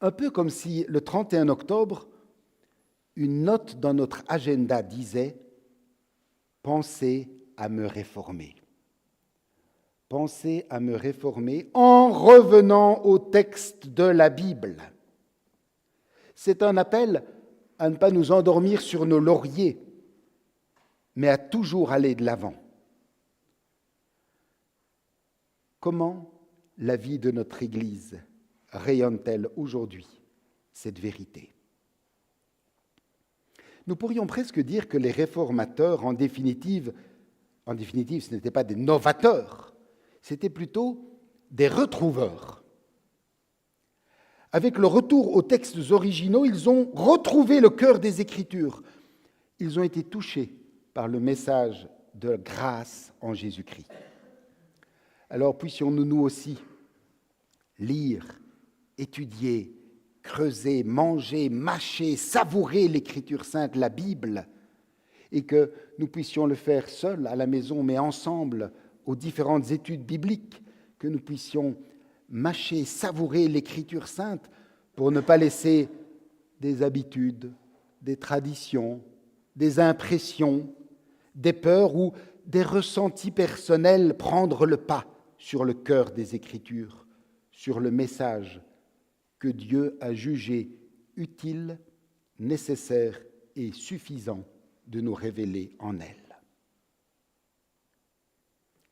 Un peu comme si le 31 octobre, une note dans notre agenda disait « Pensez à me réformer ». Pensez à me réformer en revenant au texte de la Bible. C'est un appel à ne pas nous endormir sur nos lauriers, mais à toujours aller de l'avant. Comment la vie de notre Église rayonne-t-elle aujourd'hui cette vérité? Nous pourrions presque dire que les réformateurs, en définitive, ce n'étaient pas des novateurs, c'était plutôt des retrouveurs. Avec le retour aux textes originaux, ils ont retrouvé le cœur des Écritures. Ils ont été touchés par le message de grâce en Jésus-Christ. Alors puissions-nous, nous aussi, lire, étudier, creuser, manger, mâcher, savourer l'Écriture sainte, la Bible, et que nous puissions le faire seuls à la maison, mais ensemble aux différentes études bibliques, que nous puissions mâcher, savourer l'Écriture sainte pour ne pas laisser des habitudes, des traditions, des impressions, des peurs ou des ressentis personnels prendre le pas sur le cœur des Écritures, sur le message que Dieu a jugé utile, nécessaire et suffisant de nous révéler en elles.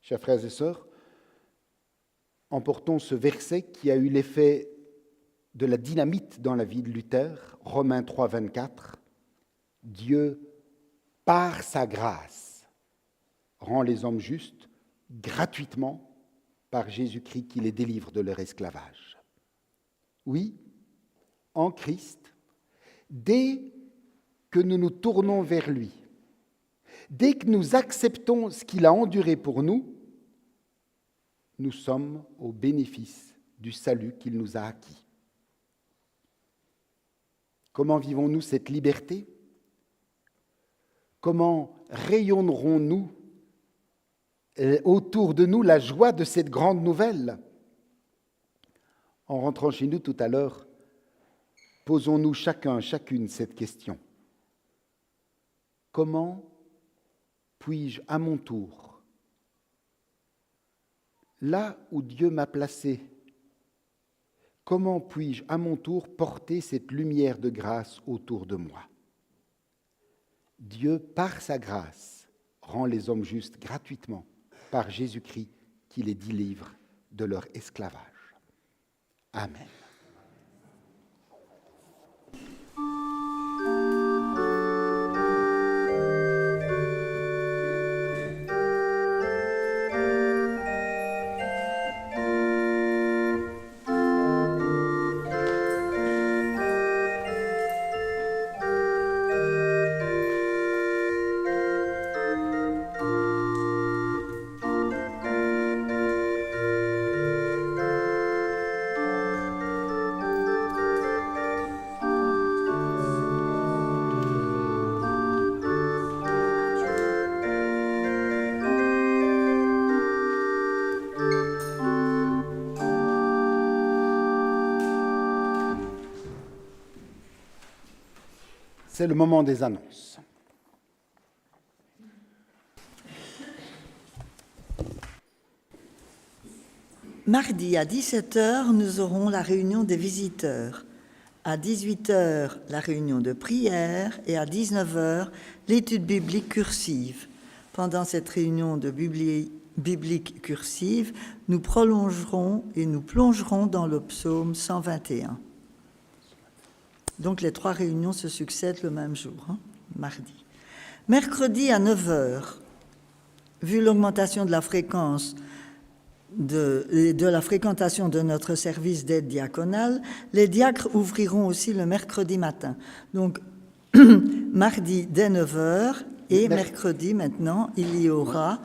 Chers frères et sœurs, emportons ce verset qui a eu l'effet de la dynamite dans la vie de Luther, Romains 3, 24. Dieu, par sa grâce, rend les hommes justes gratuitement par Jésus-Christ qui les délivre de leur esclavage. Oui, en Christ, dès que nous nous tournons vers lui, dès que nous acceptons ce qu'il a enduré pour nous, nous sommes au bénéfice du salut qu'il nous a acquis. Comment vivons-nous cette liberté ? Comment rayonnerons-nous autour de nous la joie de cette grande nouvelle ? En rentrant chez nous tout à l'heure, posons-nous chacune cette question. Comment puis-je à mon tour, là où Dieu m'a placé, comment puis-je à mon tour porter cette lumière de grâce autour de moi ? Dieu, par sa grâce, rend les hommes justes gratuitement par Jésus-Christ qui les délivre de leur esclavage. Amen. C'est le moment des annonces. Mardi à 17h, nous aurons la réunion des visiteurs. À 18h, la réunion de prière et à 19h, l'étude biblique cursive. Pendant cette réunion de biblique cursive, nous prolongerons et nous plongerons dans le psaume 121. Donc les 3 réunions se succèdent le même jour, mardi. Mercredi à 9h, vu l'augmentation de la fréquence de la fréquentation de notre service d'aide diaconale, les diacres ouvriront aussi le mercredi matin. Donc mardi dès 9h et mercredi maintenant, il y aura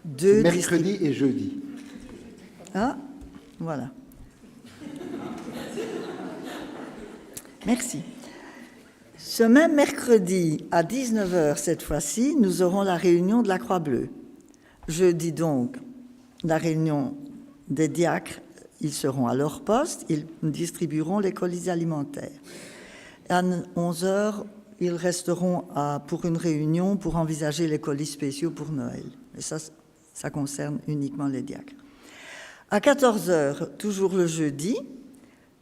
2 mercredi et jeudi. Ah, voilà. Merci. Ce même mercredi, à 19h cette fois-ci, nous aurons la réunion de la Croix-Bleue. Jeudi donc, la réunion des diacres, ils seront à leur poste, ils distribueront les colis alimentaires. À 11h, ils resteront pour une réunion pour envisager les colis spéciaux pour Noël. Et ça concerne uniquement les diacres. À 14h, toujours le jeudi,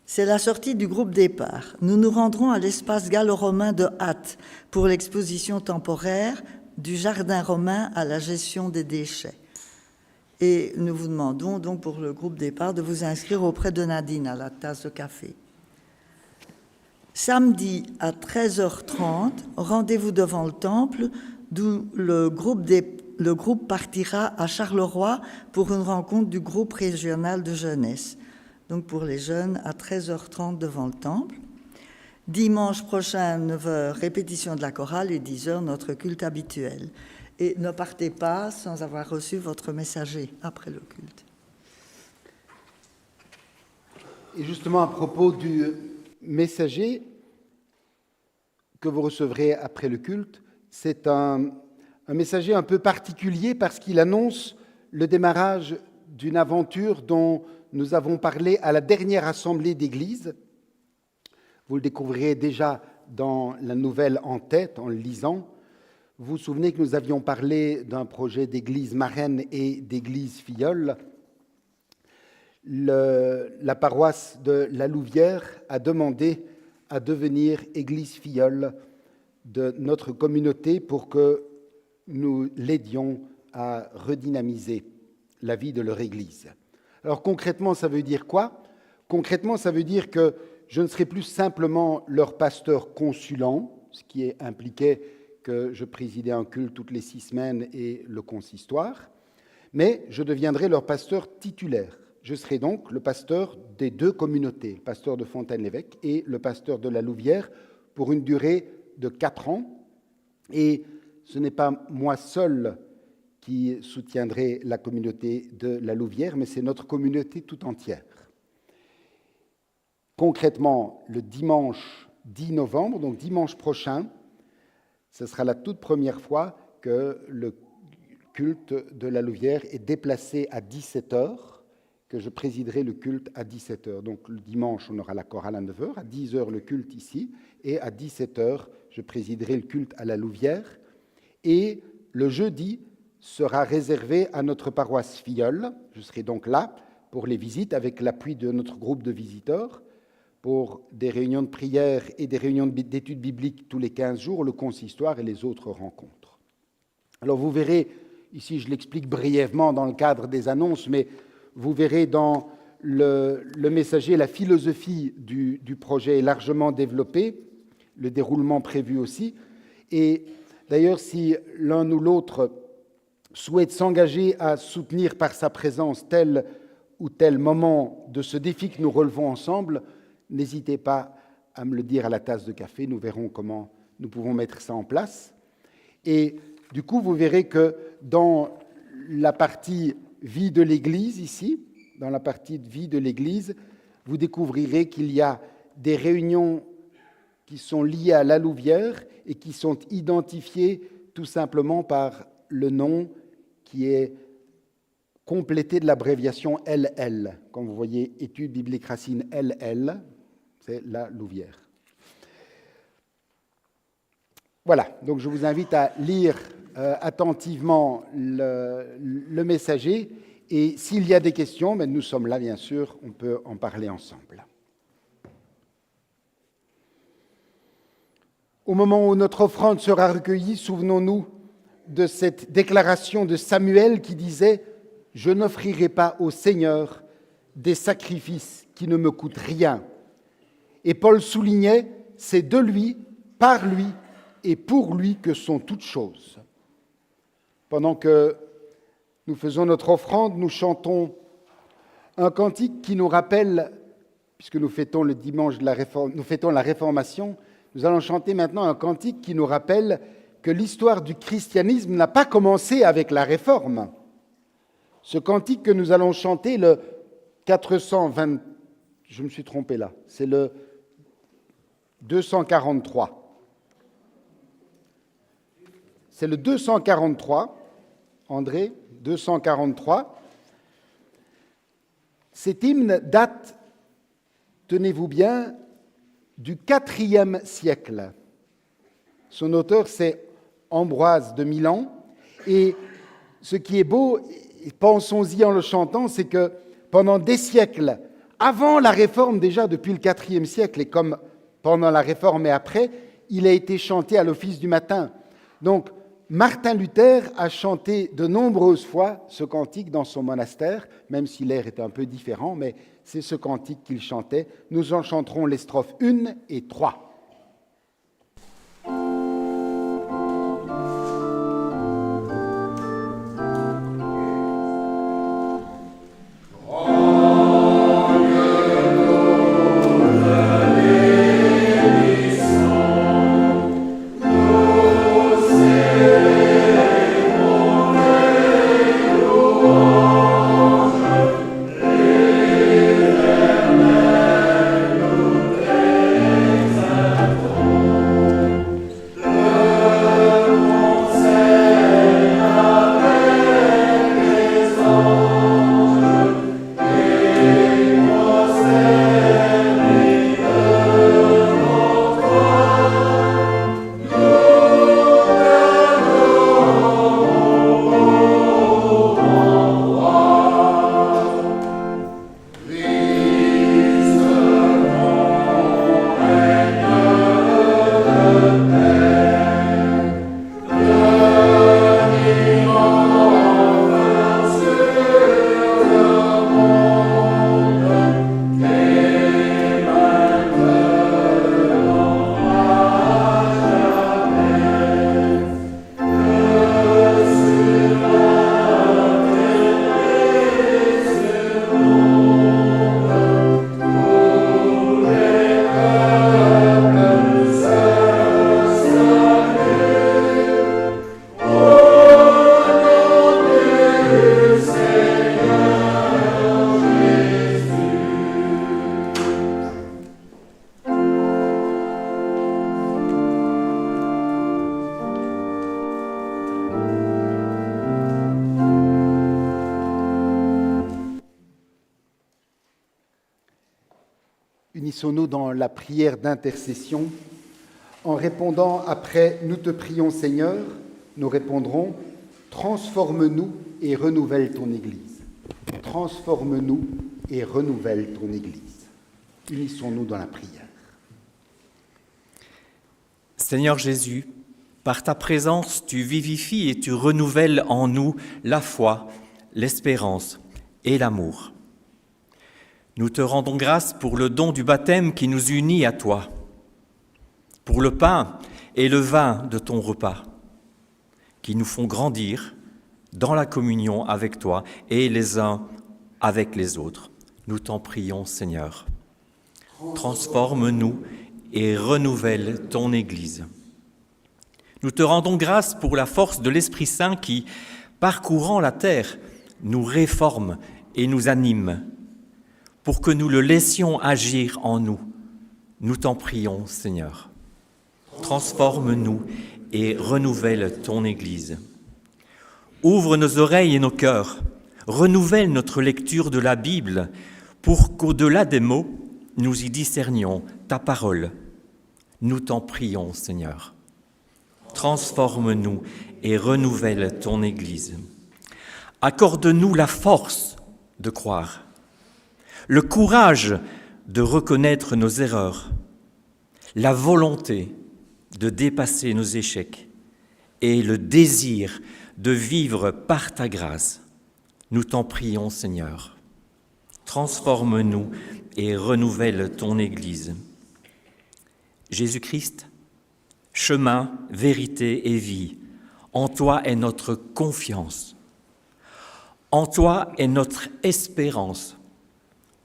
c'est la sortie du groupe départ. Nous nous rendrons à l'espace gallo-romain de Ath pour l'exposition temporaire du jardin romain à la gestion des déchets. Et nous vous demandons donc pour le groupe départ de vous inscrire auprès de Nadine à la tasse de café. Samedi à 13h30, rendez-vous devant le temple, d'où le groupe partira à Charleroi pour une rencontre du groupe régional de jeunesse. Donc pour les jeunes, à 13h30 devant le temple. Dimanche prochain, 9h, répétition de la chorale et 10h, notre culte habituel. Et ne partez pas sans avoir reçu votre messager après le culte. Et justement, à propos du messager que vous recevrez après le culte, c'est un messager un peu particulier parce qu'il annonce le démarrage d'une aventure dont nous avons parlé à la dernière assemblée d'Église, Vous le découvrirez déjà dans la nouvelle en tête, en le lisant. Vous vous souvenez que nous avions parlé d'un projet d'église marraine et d'église filleule. La paroisse de la Louvière a demandé à devenir église filleule de notre communauté pour que nous l'aidions à redynamiser la vie de leur église. Alors concrètement, ça veut dire quoi? Concrètement, ça veut dire que je ne serai plus simplement leur pasteur consulant, ce qui impliquait que je présidais un culte toutes les 6 semaines et le consistoire, mais je deviendrai leur pasteur titulaire. Je serai donc le pasteur des 2 communautés, le pasteur de Fontaine-l'Évêque et le pasteur de la Louvière, pour une durée de 4 ans. Et ce n'est pas moi seul qui soutiendrai la communauté de la Louvière, mais c'est notre communauté tout entière. Concrètement, le dimanche 10 novembre, donc dimanche prochain, ce sera la toute première fois que le culte de la Louvière est déplacé à 17h, que je présiderai le culte à 17h. Donc le dimanche, on aura la chorale à 9h, à 10h le culte ici, et à 17h, je présiderai le culte à la Louvière. Et le jeudi sera réservé à notre paroisse filleule. Je serai donc là pour les visites avec l'appui de notre groupe de visiteurs, pour des réunions de prière et des réunions d'études bibliques tous les 15 jours, le consistoire et les autres rencontres. Alors vous verrez, ici je l'explique brièvement dans le cadre des annonces, mais vous verrez dans le messager la philosophie du projet est largement développée, le déroulement prévu aussi. Et d'ailleurs, si l'un ou l'autre souhaite s'engager à soutenir par sa présence tel ou tel moment de ce défi que nous relevons ensemble, n'hésitez pas à me le dire à la tasse de café, nous verrons comment nous pouvons mettre ça en place. Et du coup, vous verrez que dans la partie vie de l'Église ici, dans la partie de vie de l'Église, vous découvrirez qu'il y a des réunions qui sont liées à la Louvière et qui sont identifiées tout simplement par le nom qui est complété de l'abréviation LL. Comme vous voyez, études bibliques racines LL, c'est la Louvière. Voilà, donc je vous invite à lire attentivement le messager, et s'il y a des questions, mais nous sommes là bien sûr, on peut en parler ensemble. Au moment où notre offrande sera recueillie, souvenons-nous de cette déclaration de Samuel qui disait « Je n'offrirai pas au Seigneur des sacrifices qui ne me coûtent rien ». Et Paul soulignait « C'est de lui, par lui et pour lui que sont toutes choses ». Pendant que nous faisons notre offrande, nous chantons un cantique qui nous rappelle, puisque nous fêtons le dimanche de la Réforme, nous fêtons la Réformation, nous allons chanter maintenant un cantique qui nous rappelle que l'histoire du christianisme n'a pas commencé avec la Réforme. Ce cantique que nous allons chanter, le 420, je me suis trompé là, c'est le 243. C'est le 243, André, 243. Cet hymne date, tenez-vous bien, du IVe siècle. Son auteur, c'est Ambroise de Milan. Et ce qui est beau, pensons-y en le chantant, c'est que pendant des siècles, avant la Réforme, déjà depuis le IVe siècle, et comme pendant la Réforme et après, il a été chanté à l'office du matin. Donc, Martin Luther a chanté de nombreuses fois ce cantique dans son monastère, même si l'air était un peu différent, mais c'est ce cantique qu'il chantait. Nous en chanterons les strophes 1 et 3. Amen. Unissons-nous dans la prière d'intercession. En répondant après « Nous te prions Seigneur », nous répondrons « Transforme-nous et renouvelle ton Église ». Transforme-nous et renouvelle ton Église. Unissons-nous dans la prière. Seigneur Jésus, par ta présence, tu vivifies et tu renouvelles en nous la foi, l'espérance et l'amour. Nous te rendons grâce pour le don du baptême qui nous unit à toi, pour le pain et le vin de ton repas, qui nous font grandir dans la communion avec toi et les uns avec les autres. Nous t'en prions, Seigneur. Transforme-nous et renouvelle ton Église. Nous te rendons grâce pour la force de l'Esprit Saint qui, parcourant la terre, nous réforme et nous anime, pour que nous le laissions agir en nous. Nous t'en prions, Seigneur. Transforme-nous et renouvelle ton Église. Ouvre nos oreilles et nos cœurs, renouvelle notre lecture de la Bible, pour qu'au-delà des mots, nous y discernions ta parole. Nous t'en prions, Seigneur. Transforme-nous et renouvelle ton Église. Accorde-nous la force de croire, le courage de reconnaître nos erreurs, la volonté de dépasser nos échecs et le désir de vivre par ta grâce. Nous t'en prions, Seigneur. Transforme-nous et renouvelle ton Église. Jésus-Christ, chemin, vérité et vie, en toi est notre confiance. En toi est notre espérance.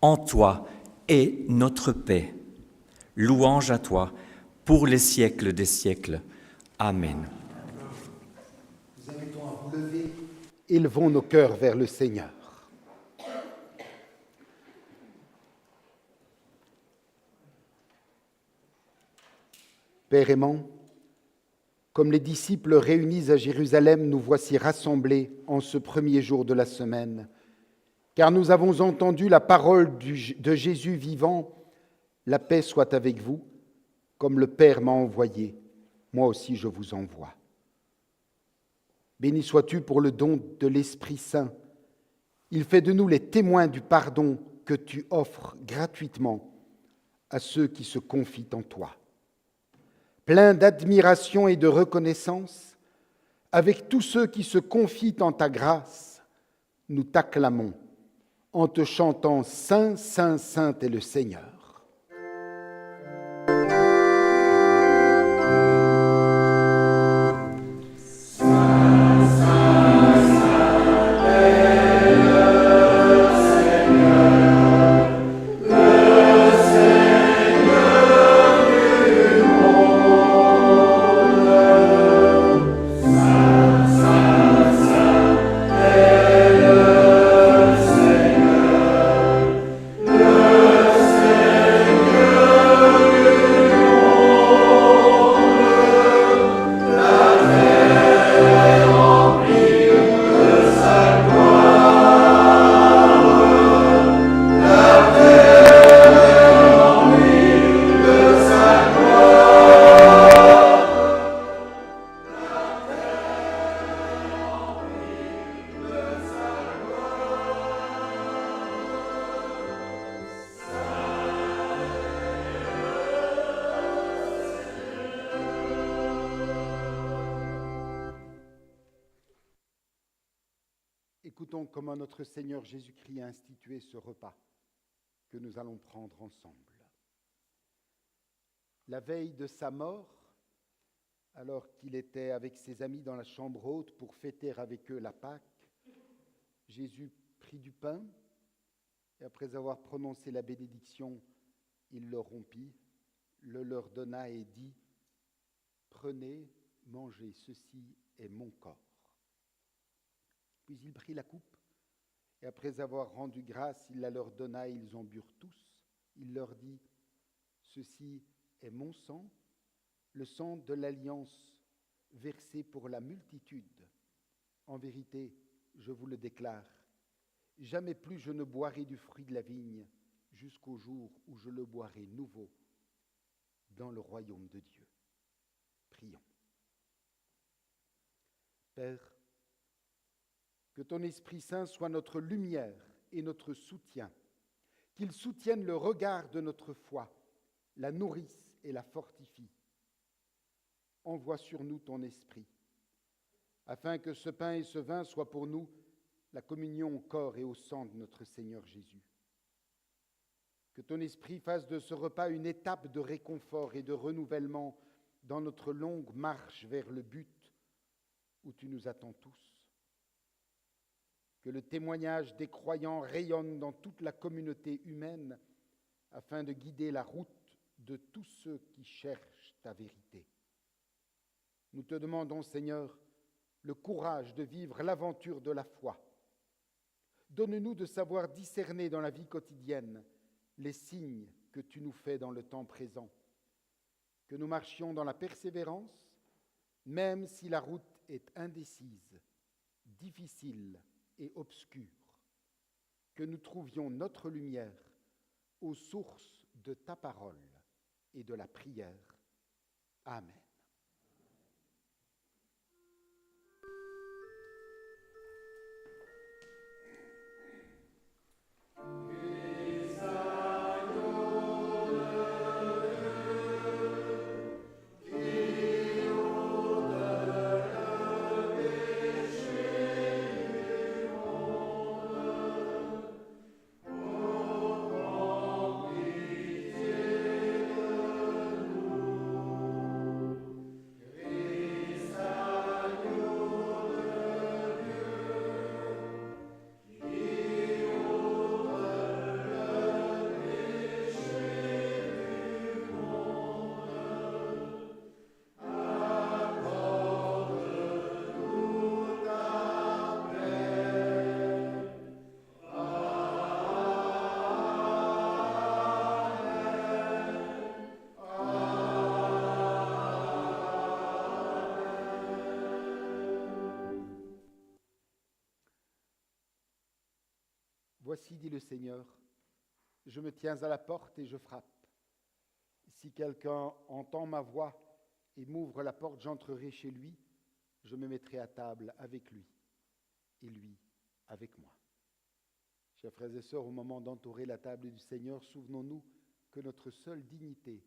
En toi est notre paix. Louange à toi pour les siècles des siècles. Amen. Nous invitons à vous lever. Élevons nos cœurs vers le Seigneur. Père aimant, comme les disciples réunis à Jérusalem, nous voici rassemblés en ce premier jour de la semaine, car nous avons entendu la parole de Jésus vivant. La paix soit avec vous, comme le Père m'a envoyé, moi aussi je vous envoie. Béni sois-tu pour le don de l'Esprit Saint. Il fait de nous les témoins du pardon que tu offres gratuitement à ceux qui se confient en toi. Plein d'admiration et de reconnaissance, avec tous ceux qui se confient en ta grâce, nous t'acclamons en te chantant « Saint, Saint, Saint est le Seigneur ». Écoutons comment notre Seigneur Jésus-Christ a institué ce repas que nous allons prendre ensemble. La veille de sa mort, alors qu'il était avec ses amis dans la chambre haute pour fêter avec eux la Pâque, Jésus prit du pain et après avoir prononcé la bénédiction, il le rompit, le leur donna et dit « Prenez, mangez, ceci est mon corps ». Puis il prit la coupe, et après avoir rendu grâce, il la leur donna, et ils en burent tous. Il leur dit, « Ceci est mon sang, le sang de l'alliance versé pour la multitude. En vérité, je vous le déclare, jamais plus je ne boirai du fruit de la vigne jusqu'au jour où je le boirai nouveau dans le royaume de Dieu. Prions. Père, que ton Esprit Saint soit notre lumière et notre soutien, qu'il soutienne le regard de notre foi, la nourrisse et la fortifie. Envoie sur nous ton Esprit, afin que ce pain et ce vin soient pour nous la communion au corps et au sang de notre Seigneur Jésus. Que ton Esprit fasse de ce repas une étape de réconfort et de renouvellement dans notre longue marche vers le but où tu nous attends tous. Que le témoignage des croyants rayonne dans toute la communauté humaine afin de guider la route de tous ceux qui cherchent ta vérité. Nous te demandons, Seigneur, le courage de vivre l'aventure de la foi. Donne-nous de savoir discerner dans la vie quotidienne les signes que tu nous fais dans le temps présent, que nous marchions dans la persévérance, même si la route est indécise, difficile et obscure, que nous trouvions notre lumière aux sources de ta parole et de la prière. Amen. Voici, dit le Seigneur, je me tiens à la porte et je frappe. Si quelqu'un entend ma voix et m'ouvre la porte, j'entrerai chez lui, je me mettrai à table avec lui et lui avec moi. Chers frères et sœurs, au moment d'entourer la table du Seigneur, souvenons-nous que notre seule dignité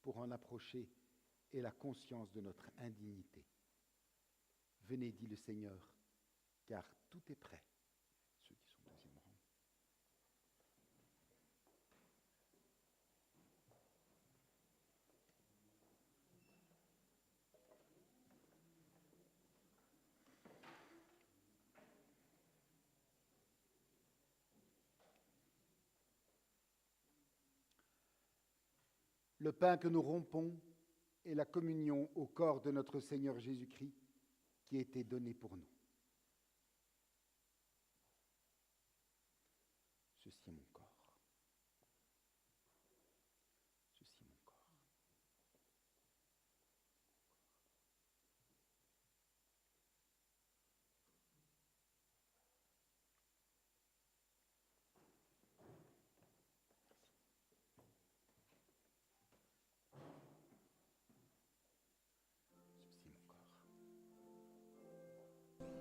pour en approcher est la conscience de notre indignité. Venez, dit le Seigneur, car tout est prêt. Ceux qui sont au deuxième rang. Le pain que nous rompons est la communion au corps de notre Seigneur Jésus-Christ qui a été donné pour nous. Ceci est mon corps. Ceci est mon corps. Ceci est mon corps.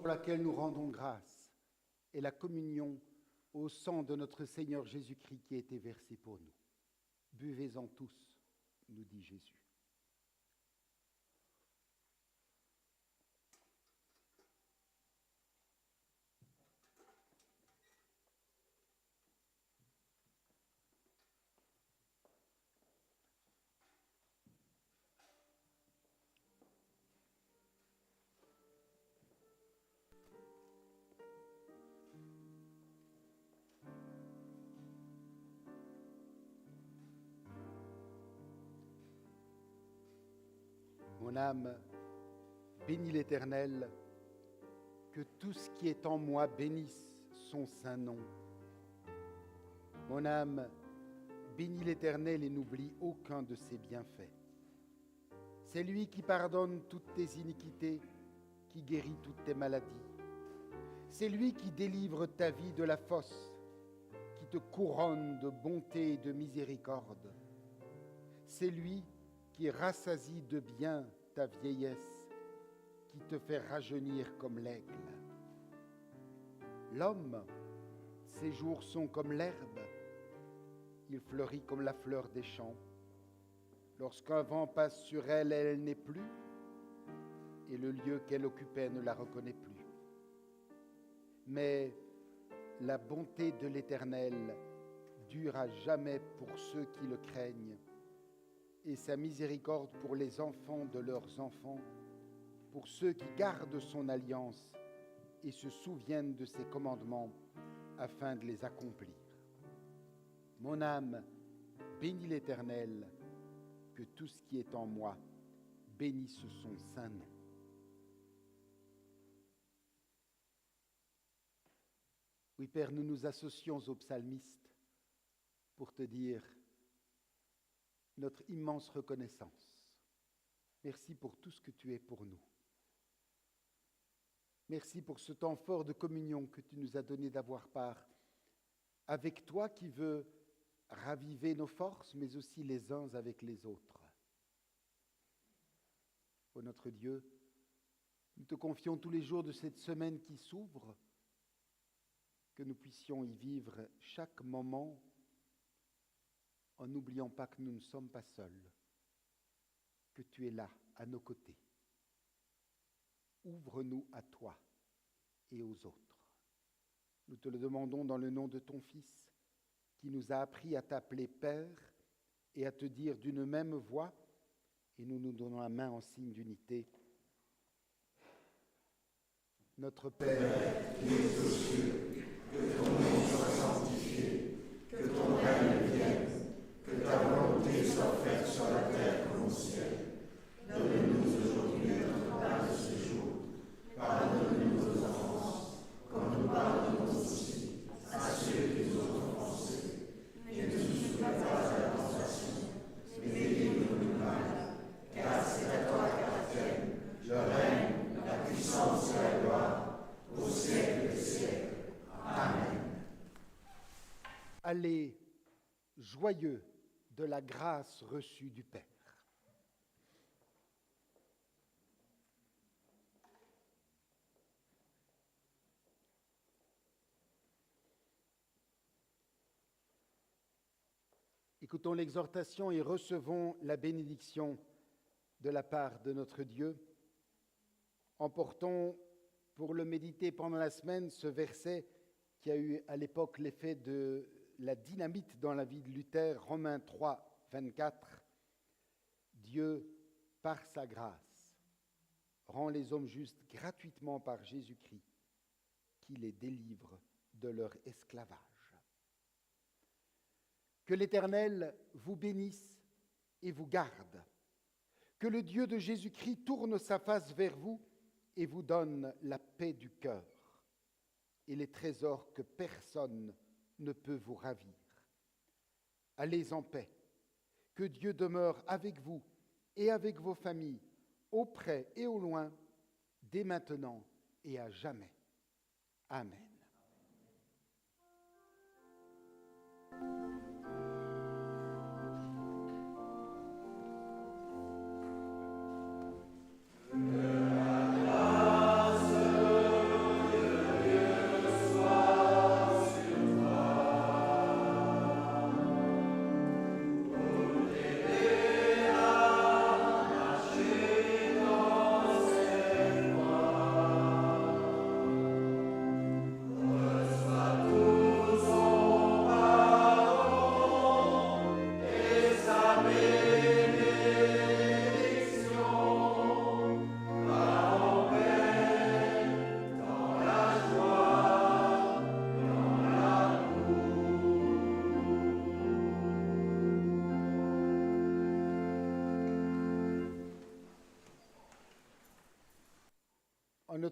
pour laquelle nous rendons grâce est la communion au sang de notre Seigneur Jésus-Christ qui a été versé pour nous. Buvez-en tous, nous dit Jésus. Mon âme bénit l'Éternel, que tout ce qui est en moi bénisse son saint nom. Mon âme bénit l'Éternel et n'oublie aucun de ses bienfaits. C'est lui qui pardonne toutes tes iniquités, qui guérit toutes tes maladies. C'est lui qui délivre ta vie de la fosse, qui te couronne de bonté et de miséricorde. C'est lui qui rassasie de bien ta vieillesse, qui te fait rajeunir comme l'aigle. L'homme, ses jours sont comme l'herbe, il fleurit comme la fleur des champs. Lorsqu'un vent passe sur elle, elle n'est plus, et le lieu qu'elle occupait ne la reconnaît plus. Mais la bonté de l'Éternel dure à jamais pour ceux qui le craignent, et sa miséricorde pour les enfants de leurs enfants, pour ceux qui gardent son alliance et se souviennent de ses commandements afin de les accomplir. Mon âme bénit l'Éternel, que tout ce qui est en moi bénisse son saint nom. Oui, Père, nous nous associons aux psalmistes pour te dire notre immense reconnaissance. Merci pour tout ce que tu es pour nous. Merci pour ce temps fort de communion que tu nous as donné d'avoir part avec toi qui veux raviver nos forces, mais aussi les uns avec les autres. Ô notre Dieu, nous te confions tous les jours de cette semaine qui s'ouvre, que nous puissions y vivre chaque moment en n'oubliant pas que nous ne sommes pas seuls, que tu es là, à nos côtés. Ouvre-nous à toi et aux autres. Nous te le demandons dans le nom de ton Fils, qui nous a appris à t'appeler Père et à te dire d'une même voix, et nous nous donnons la main en signe d'unité. Notre Père, qui es aux cieux, que ton nom soit sanctifié, que ton règne vienne, que ta volonté soit faite sur la terre comme au ciel. Donne-nous aujourd'hui notre pain de ce jour. Pardonne-nous nos offenses, comme nous pardonnons aussi à ceux qui nous ont offensés. Ne nous soumets pas à la tentation, mais délivre-nous du mal. Car c'est à toi qu'appartiennent le règne, la puissance et la gloire, au siècle des siècles. Amen. Allez, joyeux de la grâce reçue du Père. Écoutons l'exhortation et recevons la bénédiction de la part de notre Dieu. Emportons pour le méditer pendant la semaine ce verset qui a eu à l'époque l'effet de la dynamite dans la vie de Luther, Romains 3, 24. Dieu, par sa grâce, rend les hommes justes gratuitement par Jésus-Christ, qui les délivre de leur esclavage. Que l'Éternel vous bénisse et vous garde. Que le Dieu de Jésus-Christ tourne sa face vers vous et vous donne la paix du cœur et les trésors que personne ne peut vous ravir. Allez en paix. Que Dieu demeure avec vous et avec vos familles, au près et au loin, dès maintenant et à jamais. Amen. La grâce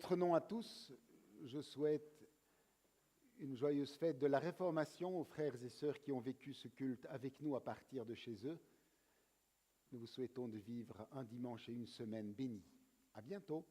notre nom à tous, je souhaite une joyeuse fête de la Réformation aux frères et sœurs qui ont vécu ce culte avec nous à partir de chez eux. Nous vous souhaitons de vivre un dimanche et une semaine bénis. À bientôt.